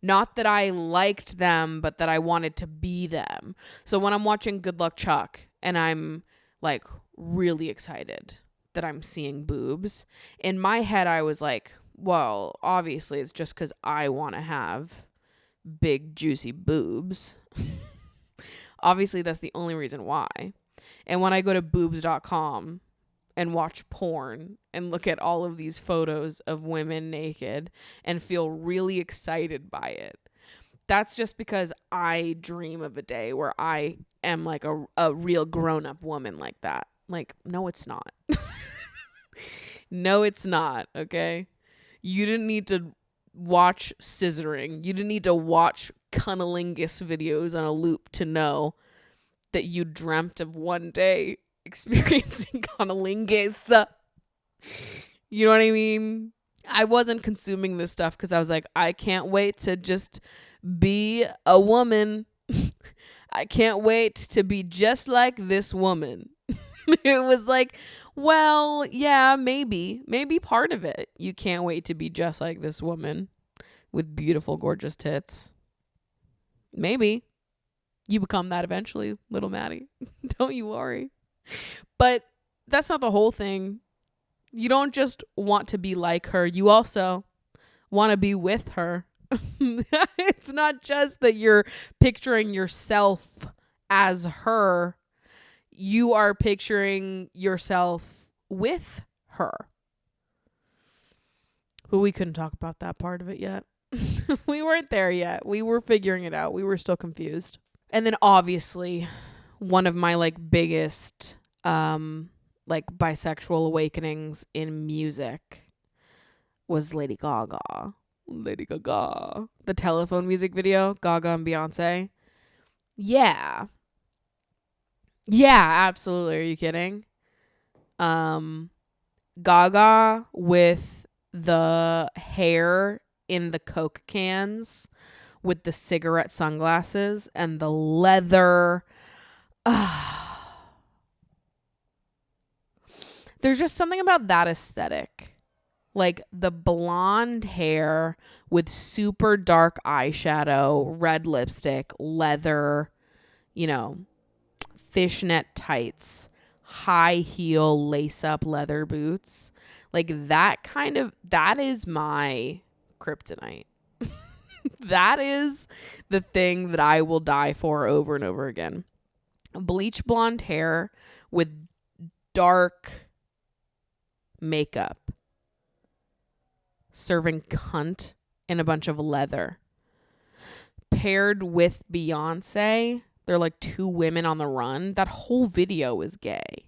Not that I liked them, but that I wanted to be them. So when I'm watching Good Luck Chuck and I'm like really excited that I'm seeing boobs, in my head I was like, well, obviously it's just because I want to have big juicy boobs. Obviously that's the only reason why. And when I go to boobs.com and watch porn and look at all of these photos of women naked and feel really excited by it, that's just because I dream of a day where I am like a real grown-up woman like that. Like, no, it's not. No, it's not, okay? You didn't need to watch scissoring. You didn't need to watch cunnilingus videos on a loop to know that you dreamt of one day experiencing cunnilingus. You know what I mean? I wasn't consuming this stuff because I was like, I can't wait to just be a woman. I can't wait to be just like this woman. It was like, well, yeah, maybe part of it. You can't wait to be just like this woman with beautiful, gorgeous tits. Maybe you become that eventually, little Maddie. Don't you worry. But that's not the whole thing. You don't just want to be like her. You also want to be with her. It's not just that you're picturing yourself as her. You are picturing yourself with her. But we couldn't talk about that part of it yet. We weren't there yet. We were figuring it out. We were still confused. And then obviously one of my like biggest like bisexual awakenings in music was Lady Gaga. Lady Gaga. The Telephone music video, Gaga and Beyonce. Yeah. Yeah, absolutely. Are you kidding? Gaga with the hair in the Coke cans with the cigarette sunglasses and the leather. There's just something about that aesthetic. Like the blonde hair with super dark eyeshadow, red lipstick, leather, you know, fishnet tights, high heel lace up leather boots. Like that is my kryptonite. That is the thing that I will die for over and over again. Bleach blonde hair with dark makeup, serving cunt in a bunch of leather, paired with Beyonce. They're like two women on the run. That whole video is gay.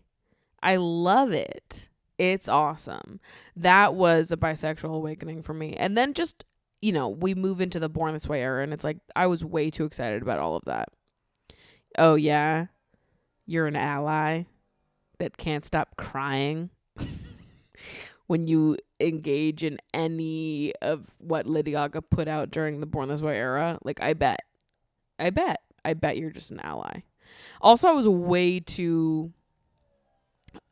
I love it. It's awesome. That was a bisexual awakening for me. And then just, we move into the Born This Way era, and it's like I was way too excited about all of that. Oh yeah, you're an ally that can't stop crying when you engage in any of what Lady Gaga put out during the Born This Way era. Like, I bet you're just an ally. Also, I was way too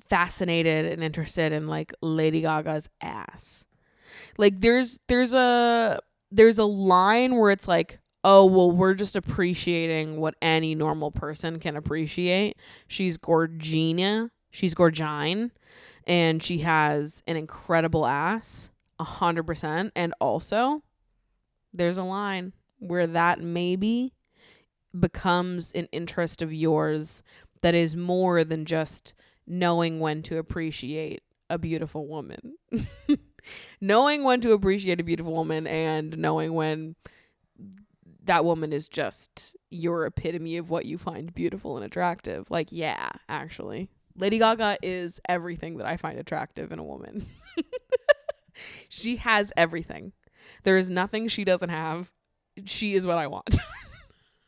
fascinated and interested in like Lady Gaga's ass. Like, there's a line where it's like, oh, well, we're just appreciating what any normal person can appreciate. She's gorgina. She's gorgine. And she has an incredible ass. 100%. And also, there's a line where that maybe becomes an interest of yours that is more than just knowing when to appreciate a beautiful woman. Knowing when to appreciate a beautiful woman and knowing when that woman is just your epitome of what you find beautiful and attractive. Like, yeah, actually, Lady Gaga is everything that I find attractive in a woman. She has everything. There is nothing she doesn't have. She is what I want.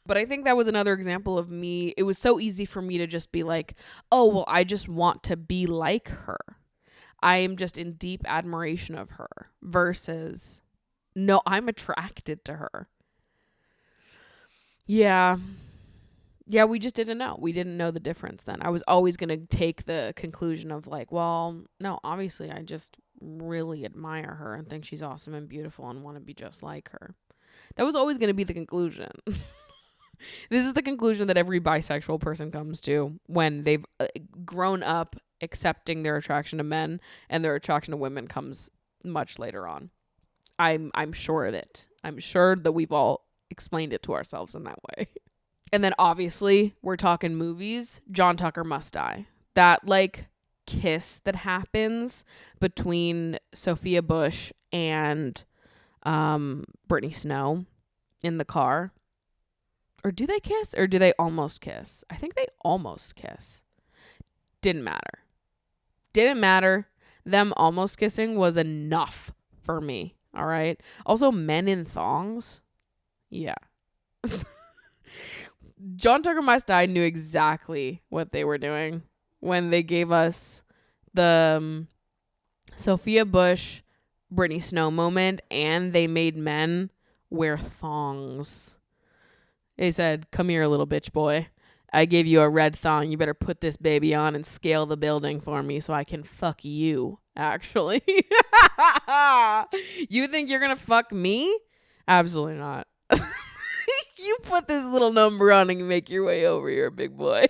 But I think that was another example of me. It was so easy for me to just be like, oh, well, I just want to be like her. I am just in deep admiration of her versus, no, I'm attracted to her. Yeah, we just didn't know. We didn't know the difference then. I was always going to take the conclusion of like, well, no, obviously I just really admire her and think she's awesome and beautiful and want to be just like her. That was always going to be the conclusion. This is the conclusion that every bisexual person comes to when they've grown up accepting their attraction to men, and their attraction to women comes much later on. I'm sure of it. I'm sure that we've all explained it to ourselves in that way. And then obviously we're talking movies. John Tucker Must Die. That like kiss that happens between Sophia Bush and Brittany Snow in the car. Or do they kiss? Or do they almost kiss? I think they almost kiss. Didn't matter. Them almost kissing was enough for me. All right. Also, men in thongs. Yeah. John Tucker Must Die knew exactly what they were doing when they gave us the Sophia Bush, Brittany Snow moment, and they made men wear thongs. They said, come here, little bitch boy. I gave you a red thong. You better put this baby on and scale the building for me so I can fuck you, actually. You think you're going to fuck me? Absolutely not. You put this little number on and make your way over here, big boy.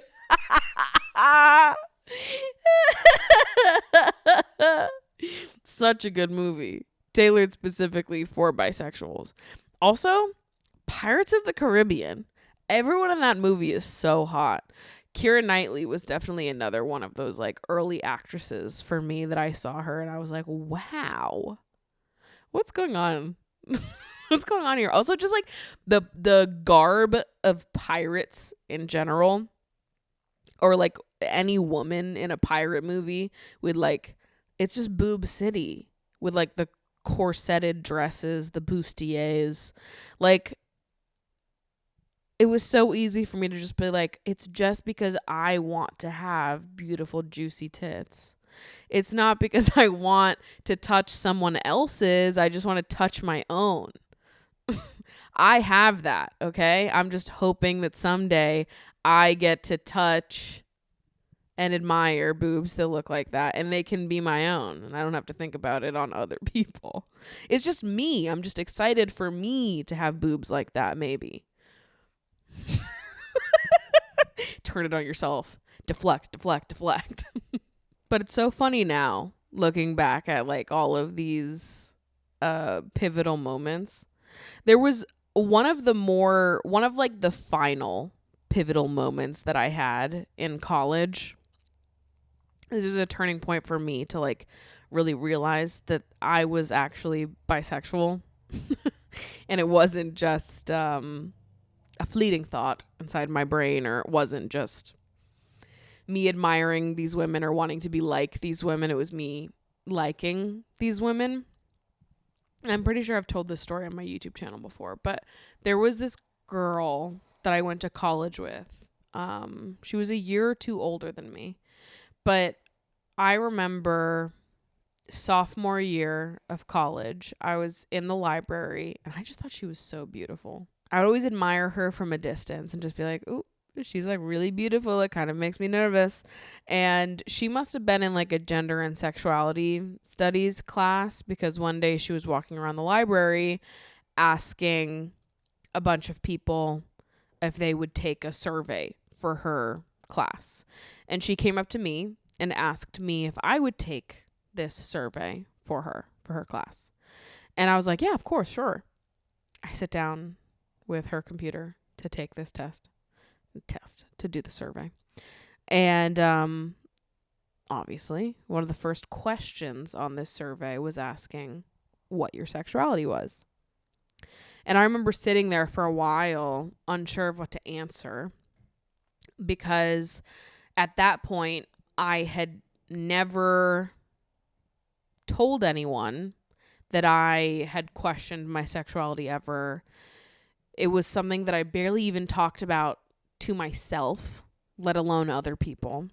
Such a good movie. Tailored specifically for bisexuals. Also, Pirates of the Caribbean. Everyone in that movie is so hot. Keira Knightley was definitely another one of those like early actresses for me that I saw her and I was like, wow, what's going on? What's going on here? Also, just like the garb of pirates in general, or like any woman in a pirate movie with like, it's just boob city with like the corseted dresses, the bustiers, like. It was so easy for me to just be like, it's just because I want to have beautiful, juicy tits. It's not because I want to touch someone else's. I just want to touch my own. I have that, okay? I'm just hoping that someday I get to touch and admire boobs that look like that, and they can be my own, and I don't have to think about it on other people. It's just me. I'm just excited for me to have boobs like that, maybe. Turn it on yourself. Deflect. But it's so funny now looking back at like all of these pivotal moments. There was one of like the final pivotal moments that I had in college, this is a turning point for me to like really realize that I was actually bisexual. And it wasn't just a fleeting thought inside my brain, or it wasn't just me admiring these women or wanting to be like these women. It was me liking these women. I'm pretty sure I've told this story on my YouTube channel before, but there was this girl that I went to college with. She was a year or two older than me, but I remember sophomore year of college, I was in the library and I just thought she was so beautiful. I would always admire her from a distance and just be like, ooh, she's like really beautiful. It kind of makes me nervous. And she must have been in like a gender and sexuality studies class, because one day she was walking around the library asking a bunch of people if they would take a survey for her class. And she came up to me and asked me if I would take this survey for her class. And I was like, yeah, of course, sure. I sit down with her computer to take this test to do the survey. And obviously, one of the first questions on this survey was asking what your sexuality was. And I remember sitting there for a while, unsure of what to answer, because at that point, I had never told anyone that I had questioned my sexuality ever. It was something that I barely even talked about to myself, let alone other people.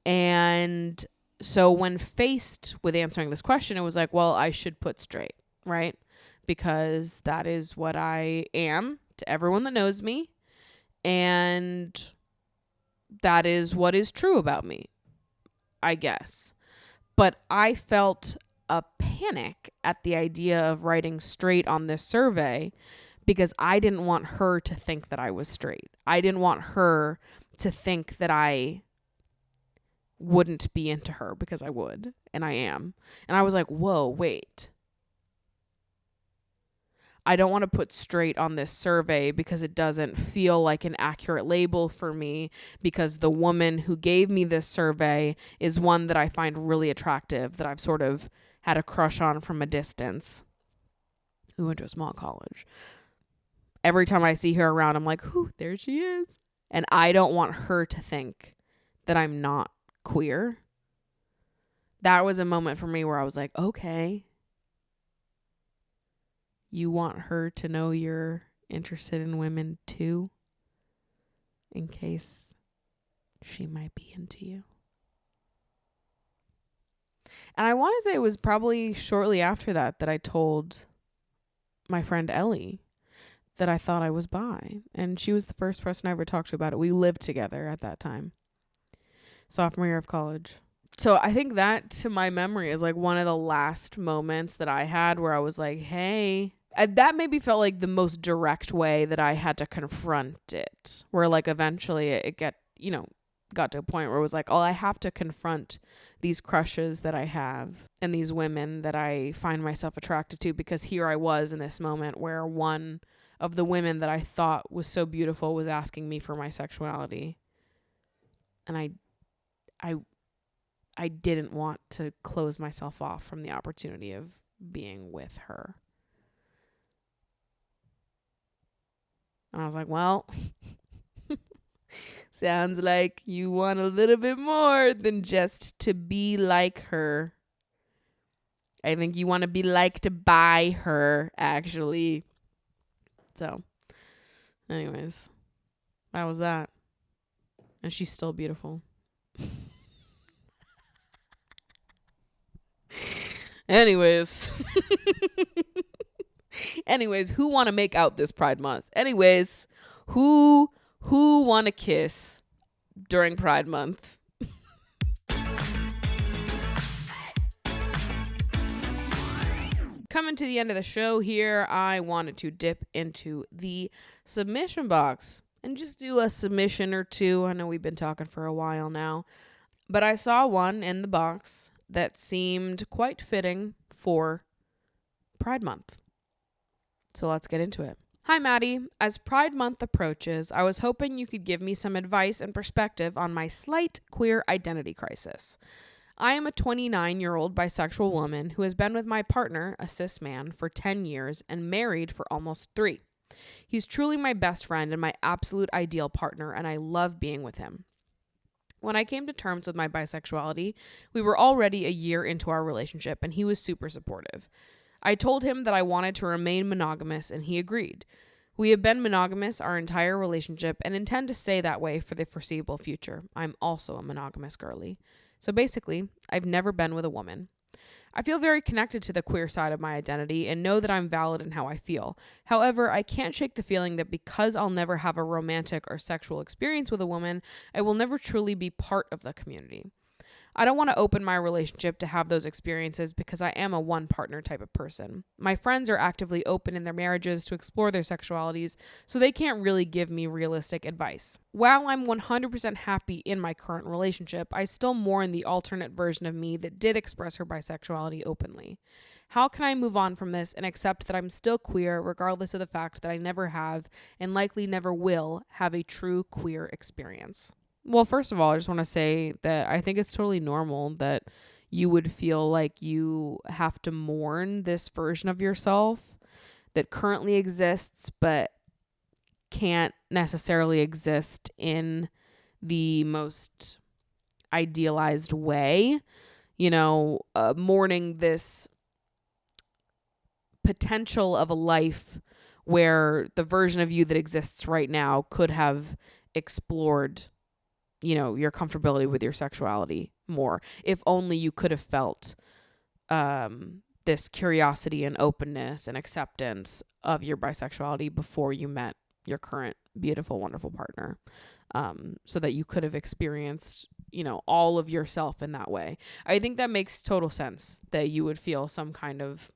And so when faced with answering this question, it was like, well, I should put straight, right? Because that is what I am to everyone that knows me. And that is what is true about me, I guess. But I felt a panic at the idea of writing straight on this survey, because I didn't want her to think that I was straight. I didn't want her to think that I wouldn't be into her, because I would, and I am. And I was like, whoa, wait. I don't want to put straight on this survey because it doesn't feel like an accurate label for me, because the woman who gave me this survey is one that I find really attractive, that I've sort of had a crush on from a distance, who went to a small college. Every time I see her around, I'm like, whew, there she is. And I don't want her to think that I'm not queer. That was a moment for me where I was like, okay, you want her to know you're interested in women too, in case she might be into you. And I want to say it was probably shortly after that I told my friend Ellie that I thought I was bi. And she was the first person I ever talked to about it. We lived together at that time. Sophomore year of college. So I think that, to my memory, is like one of the last moments that I had where I was like, hey. That maybe felt like the most direct way that I had to confront it. Where like eventually it got to a point where it was like, oh, I have to confront these crushes that I have and these women that I find myself attracted to, because here I was in this moment where one of the women that I thought was so beautiful was asking me for my sexuality. And I didn't want to close myself off from the opportunity of being with her. And I was like, well, sounds like you want a little bit more than just to be like her. I think you want to be liked by her, actually. So, anyways, that was that. And she's still beautiful. Anyways. Anyways, who want to make out this Pride Month? Anyways, who want to kiss during Pride Month? Coming to the end of the show here, I wanted to dip into the submission box and just do a submission or two. I know we've been talking for a while now, but I saw one in the box that seemed quite fitting for Pride Month. So let's get into it. Hi, Maddie. As Pride Month approaches, I was hoping you could give me some advice and perspective on my slight queer identity crisis. I am a 29-year-old bisexual woman who has been with my partner, a cis man, for 10 years and married for almost 3. He's truly my best friend and my absolute ideal partner, and I love being with him. When I came to terms with my bisexuality, we were already a year into our relationship, and he was super supportive. I told him that I wanted to remain monogamous, and he agreed. We have been monogamous our entire relationship and intend to stay that way for the foreseeable future. I'm also a monogamous girly. So basically, I've never been with a woman. I feel very connected to the queer side of my identity and know that I'm valid in how I feel. However, I can't shake the feeling that because I'll never have a romantic or sexual experience with a woman, I will never truly be part of the community. I don't want to open my relationship to have those experiences because I am a one partner type of person. My friends are actively open in their marriages to explore their sexualities, so they can't really give me realistic advice. While I'm 100% happy in my current relationship, I still mourn the alternate version of me that did express her bisexuality openly. How can I move on from this and accept that I'm still queer regardless of the fact that I never have and likely never will have a true queer experience? Well, first of all, I just want to say that I think it's totally normal that you would feel like you have to mourn this version of yourself that currently exists but can't necessarily exist in the most idealized way. Mourning this potential of a life where the version of you that exists right now could have explored your comfortability with your sexuality more. If only you could have felt this curiosity and openness and acceptance of your bisexuality before you met your current beautiful, wonderful partner, so that you could have experienced, all of yourself in that way. I think that makes total sense that you would feel some kind of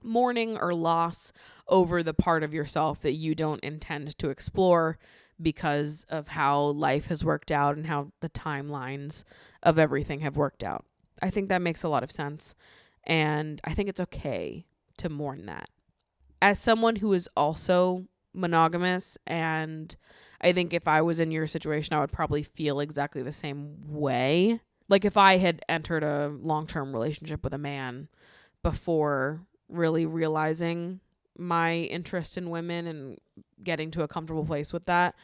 mourning or loss over the part of yourself that you don't intend to explore because of how life has worked out and how the timelines of everything have worked out. I think that makes a lot of sense, and I think it's okay to mourn that. As someone who is also monogamous, and I think if I was in your situation, I would probably feel exactly the same way. Like if I had entered a long-term relationship with a man before really realizing my interest in women and getting to a comfortable place with that,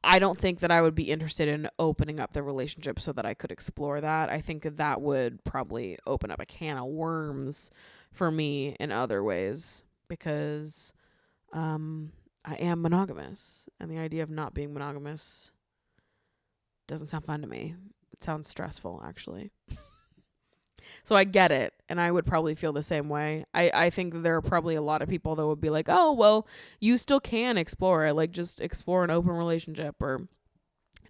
I don't think that I would be interested in opening up the relationship so that I could explore that. I think that would probably open up a can of worms for me in other ways because I am monogamous, and the idea of not being monogamous doesn't sound fun to me. It sounds stressful, actually. So I get it, and I would probably feel the same way. I think that there are probably a lot of people that would be like, oh, well, you still can explore it. Like, just explore an open relationship or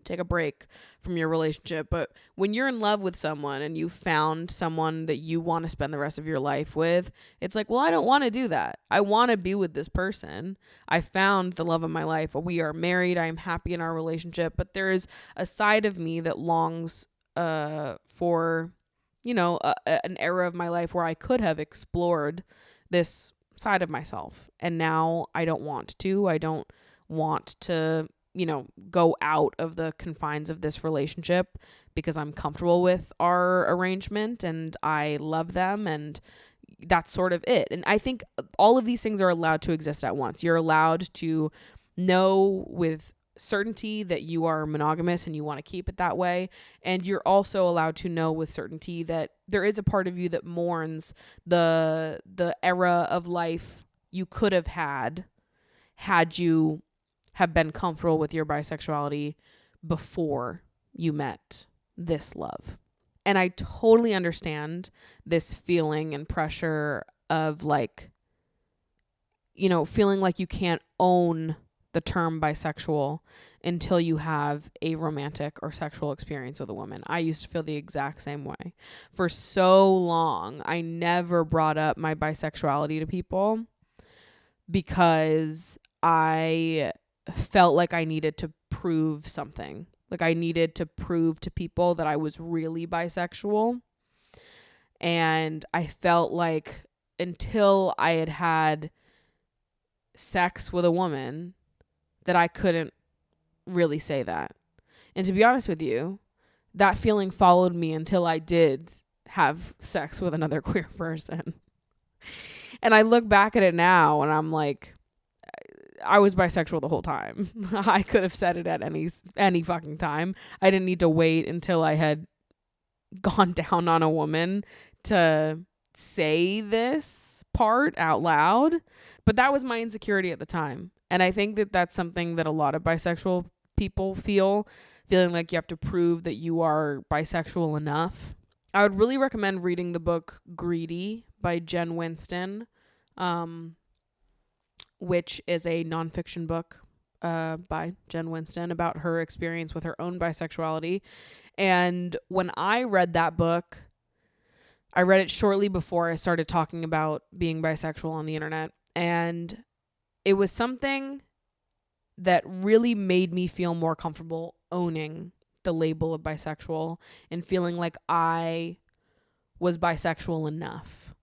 take a break from your relationship. But when you're in love with someone and you found someone that you want to spend the rest of your life with, it's like, well, I don't want to do that. I want to be with this person. I found the love of my life. We are married. I am happy in our relationship. But there is a side of me that longs for an era of my life where I could have explored this side of myself. And now I don't want to. I don't want to, go out of the confines of this relationship because I'm comfortable with our arrangement and I love them, and that's sort of it. And I think all of these things are allowed to exist at once. You're allowed to know with certainty that you are monogamous and you want to keep it that way, and you're also allowed to know with certainty that there is a part of you that mourns the era of life you could have had you have been comfortable with your bisexuality before you met this love. And I totally understand this feeling and pressure of feeling like you can't own the term bisexual until you have a romantic or sexual experience with a woman. I used to feel the exact same way. For so long, I never brought up my bisexuality to people because I felt like I needed to prove something. Like I needed to prove to people that I was really bisexual. And I felt like until I had sex with a woman that I couldn't really say that. And to be honest with you, that feeling followed me until I did have sex with another queer person. And I look back at it now and I'm like, I was bisexual the whole time. I could have said it at any fucking time. I didn't need to wait until I had gone down on a woman to say this part out loud. But that was my insecurity at the time. And I think that that's something that a lot of bisexual people feeling like you have to prove that you are bisexual enough. I would really recommend reading the book Greedy by Jen Winston, which is a nonfiction book by Jen Winston about her experience with her own bisexuality. And when I read that book, I read it shortly before I started talking about being bisexual on the internet. And it was something that really made me feel more comfortable owning the label of bisexual and feeling like I was bisexual enough.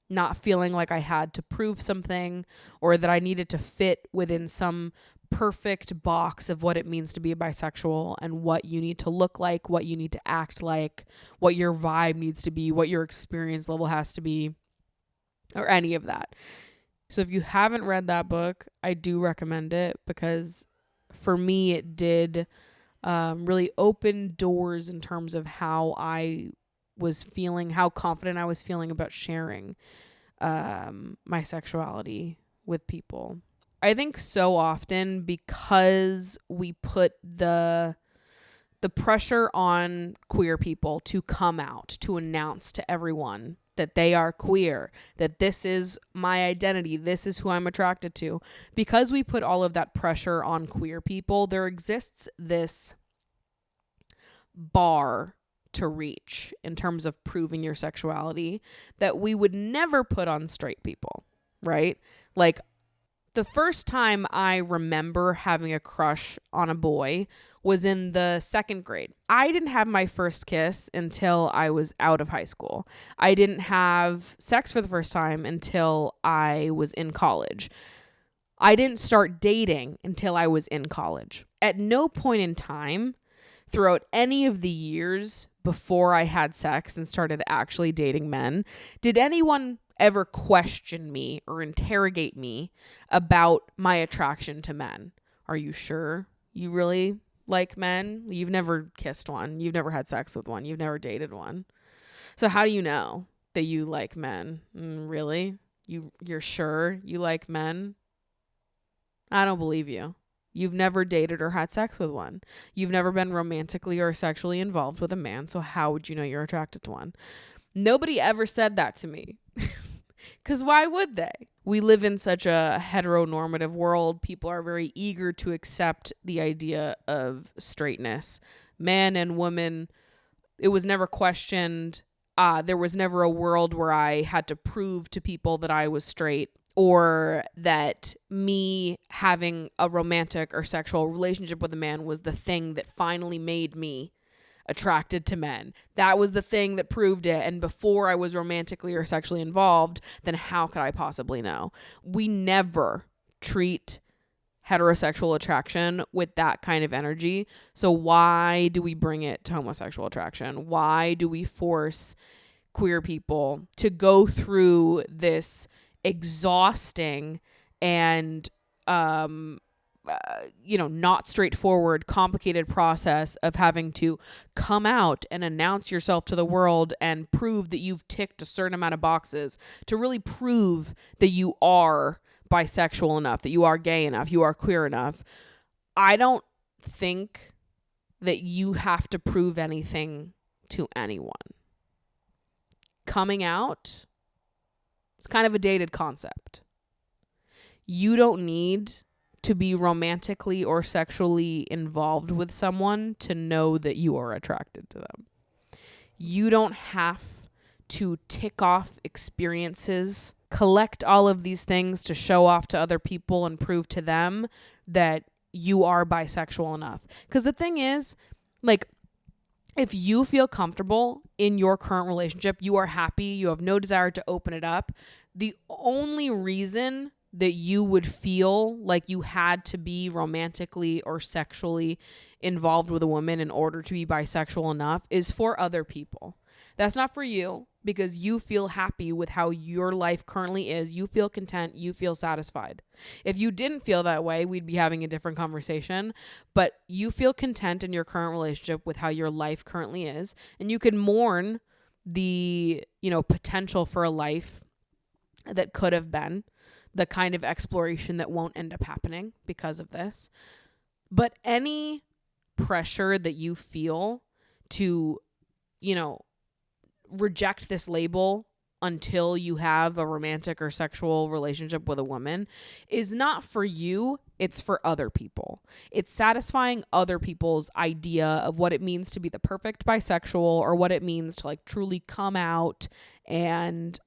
Not feeling like I had to prove something or that I needed to fit within some perfect box of what it means to be a bisexual and what you need to look like, what you need to act like, what your vibe needs to be, what your experience level has to be, or any of that. So if you haven't read that book, I do recommend it because for me, it did really open doors in terms of how I was feeling, how confident I was feeling about sharing my sexuality with people. I think so often because we put the pressure on queer people to come out, to announce to everyone that they are queer, that this is my identity, this is who I'm attracted to. Because we put all of that pressure on queer people, there exists this bar to reach in terms of proving your sexuality that we would never put on straight people, right? Like, the first time I remember having a crush on a boy was in the second grade. I didn't have my first kiss until I was out of high school. I didn't have sex for the first time until I was in college. I didn't start dating until I was in college. At no point in time throughout any of the years before I had sex and started actually dating men did anyone ever question me or interrogate me about my attraction to men. Are you sure you really like men? You've never kissed one. You've never had sex with one. You've never dated one. So how do you know that you like men? Really? You're sure you like men? I don't believe you. You've never dated or had sex with one. You've never been romantically or sexually involved with a man. So how would you know you're attracted to one? Nobody ever said that to me. Because why would they? We live in such a heteronormative world. People are very eager to accept the idea of straightness. Man and woman, it was never questioned. There was never a world where I had to prove to people that I was straight or that me having a romantic or sexual relationship with a man was the thing that finally made me attracted to men. That was the thing that proved it. And before I was romantically or sexually involved, then how could I possibly know? We never treat heterosexual attraction with that kind of energy. So why do we bring it to homosexual attraction? Why do we force queer people to go through this exhausting and not straightforward, complicated process of having to come out and announce yourself to the world and prove that you've ticked a certain amount of boxes to really prove that you are bisexual enough, that you are gay enough, you are queer enough. I don't think that you have to prove anything to anyone. Coming out is kind of a dated concept. You don't need to be romantically or sexually involved with someone to know that you are attracted to them. You don't have to tick off experiences, collect all of these things to show off to other people and prove to them that you are bisexual enough. Because the thing is, like, if you feel comfortable in your current relationship, you are happy, you have no desire to open it up, the only reason that you would feel like you had to be romantically or sexually involved with a woman in order to be bisexual enough is for other people. That's not for you, because you feel happy with how your life currently is. You feel content. You feel satisfied. If you didn't feel that way, we'd be having a different conversation. But you feel content in your current relationship with how your life currently is. And you can mourn the, potential for a life that could have been, the kind of exploration that won't end up happening because of this. But any pressure that you feel to, reject this label until you have a romantic or sexual relationship with a woman is not for you. It's for other people. It's satisfying other people's idea of what it means to be the perfect bisexual, or what it means to like truly come out and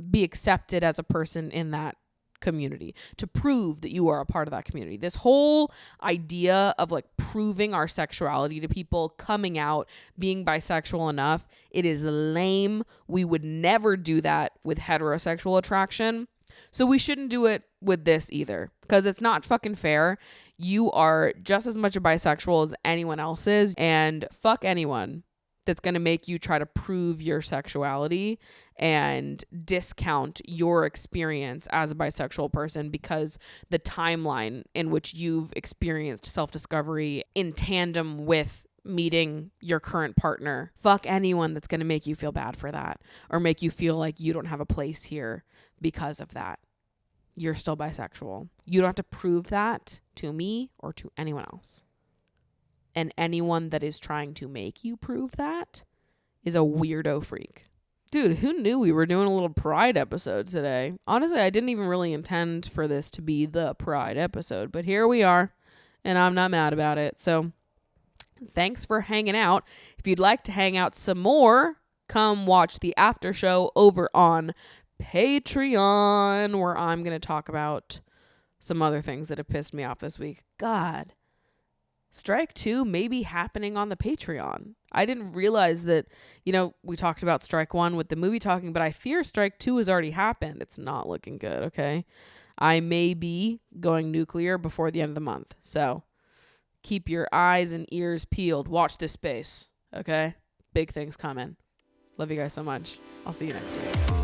be accepted as a person in that community, to prove that you are a part of that community. This whole idea of like proving our sexuality to people, coming out, being bisexual enough, it is lame. We would never do that with heterosexual attraction. So we shouldn't do it with this either, because it's not fucking fair. You are just as much a bisexual as anyone else is, and fuck anyone that's going to make you try to prove your sexuality and discount your experience as a bisexual person because the timeline in which you've experienced self-discovery in tandem with meeting your current partner. Fuck anyone that's going to make you feel bad for that, or make you feel like you don't have a place here because of that. You're still bisexual. You don't have to prove that to me or to anyone else. And anyone that is trying to make you prove that is a weirdo freak. Dude, who knew we were doing a little Pride episode today? Honestly, I didn't even really intend for this to be the Pride episode, but here we are, and I'm not mad about it. So thanks for hanging out. If you'd like to hang out some more, come watch the after show over on Patreon, where I'm going to talk about some other things that have pissed me off this week. God. Strike 2 may be happening on the Patreon. I didn't realize that, we talked about Strike 1 with the movie talking, but I fear Strike 2 has already happened. It's not looking good, okay? I may be going nuclear before the end of the month. So keep your eyes and ears peeled. Watch this space, okay? Big things coming. Love you guys so much. I'll see you next week.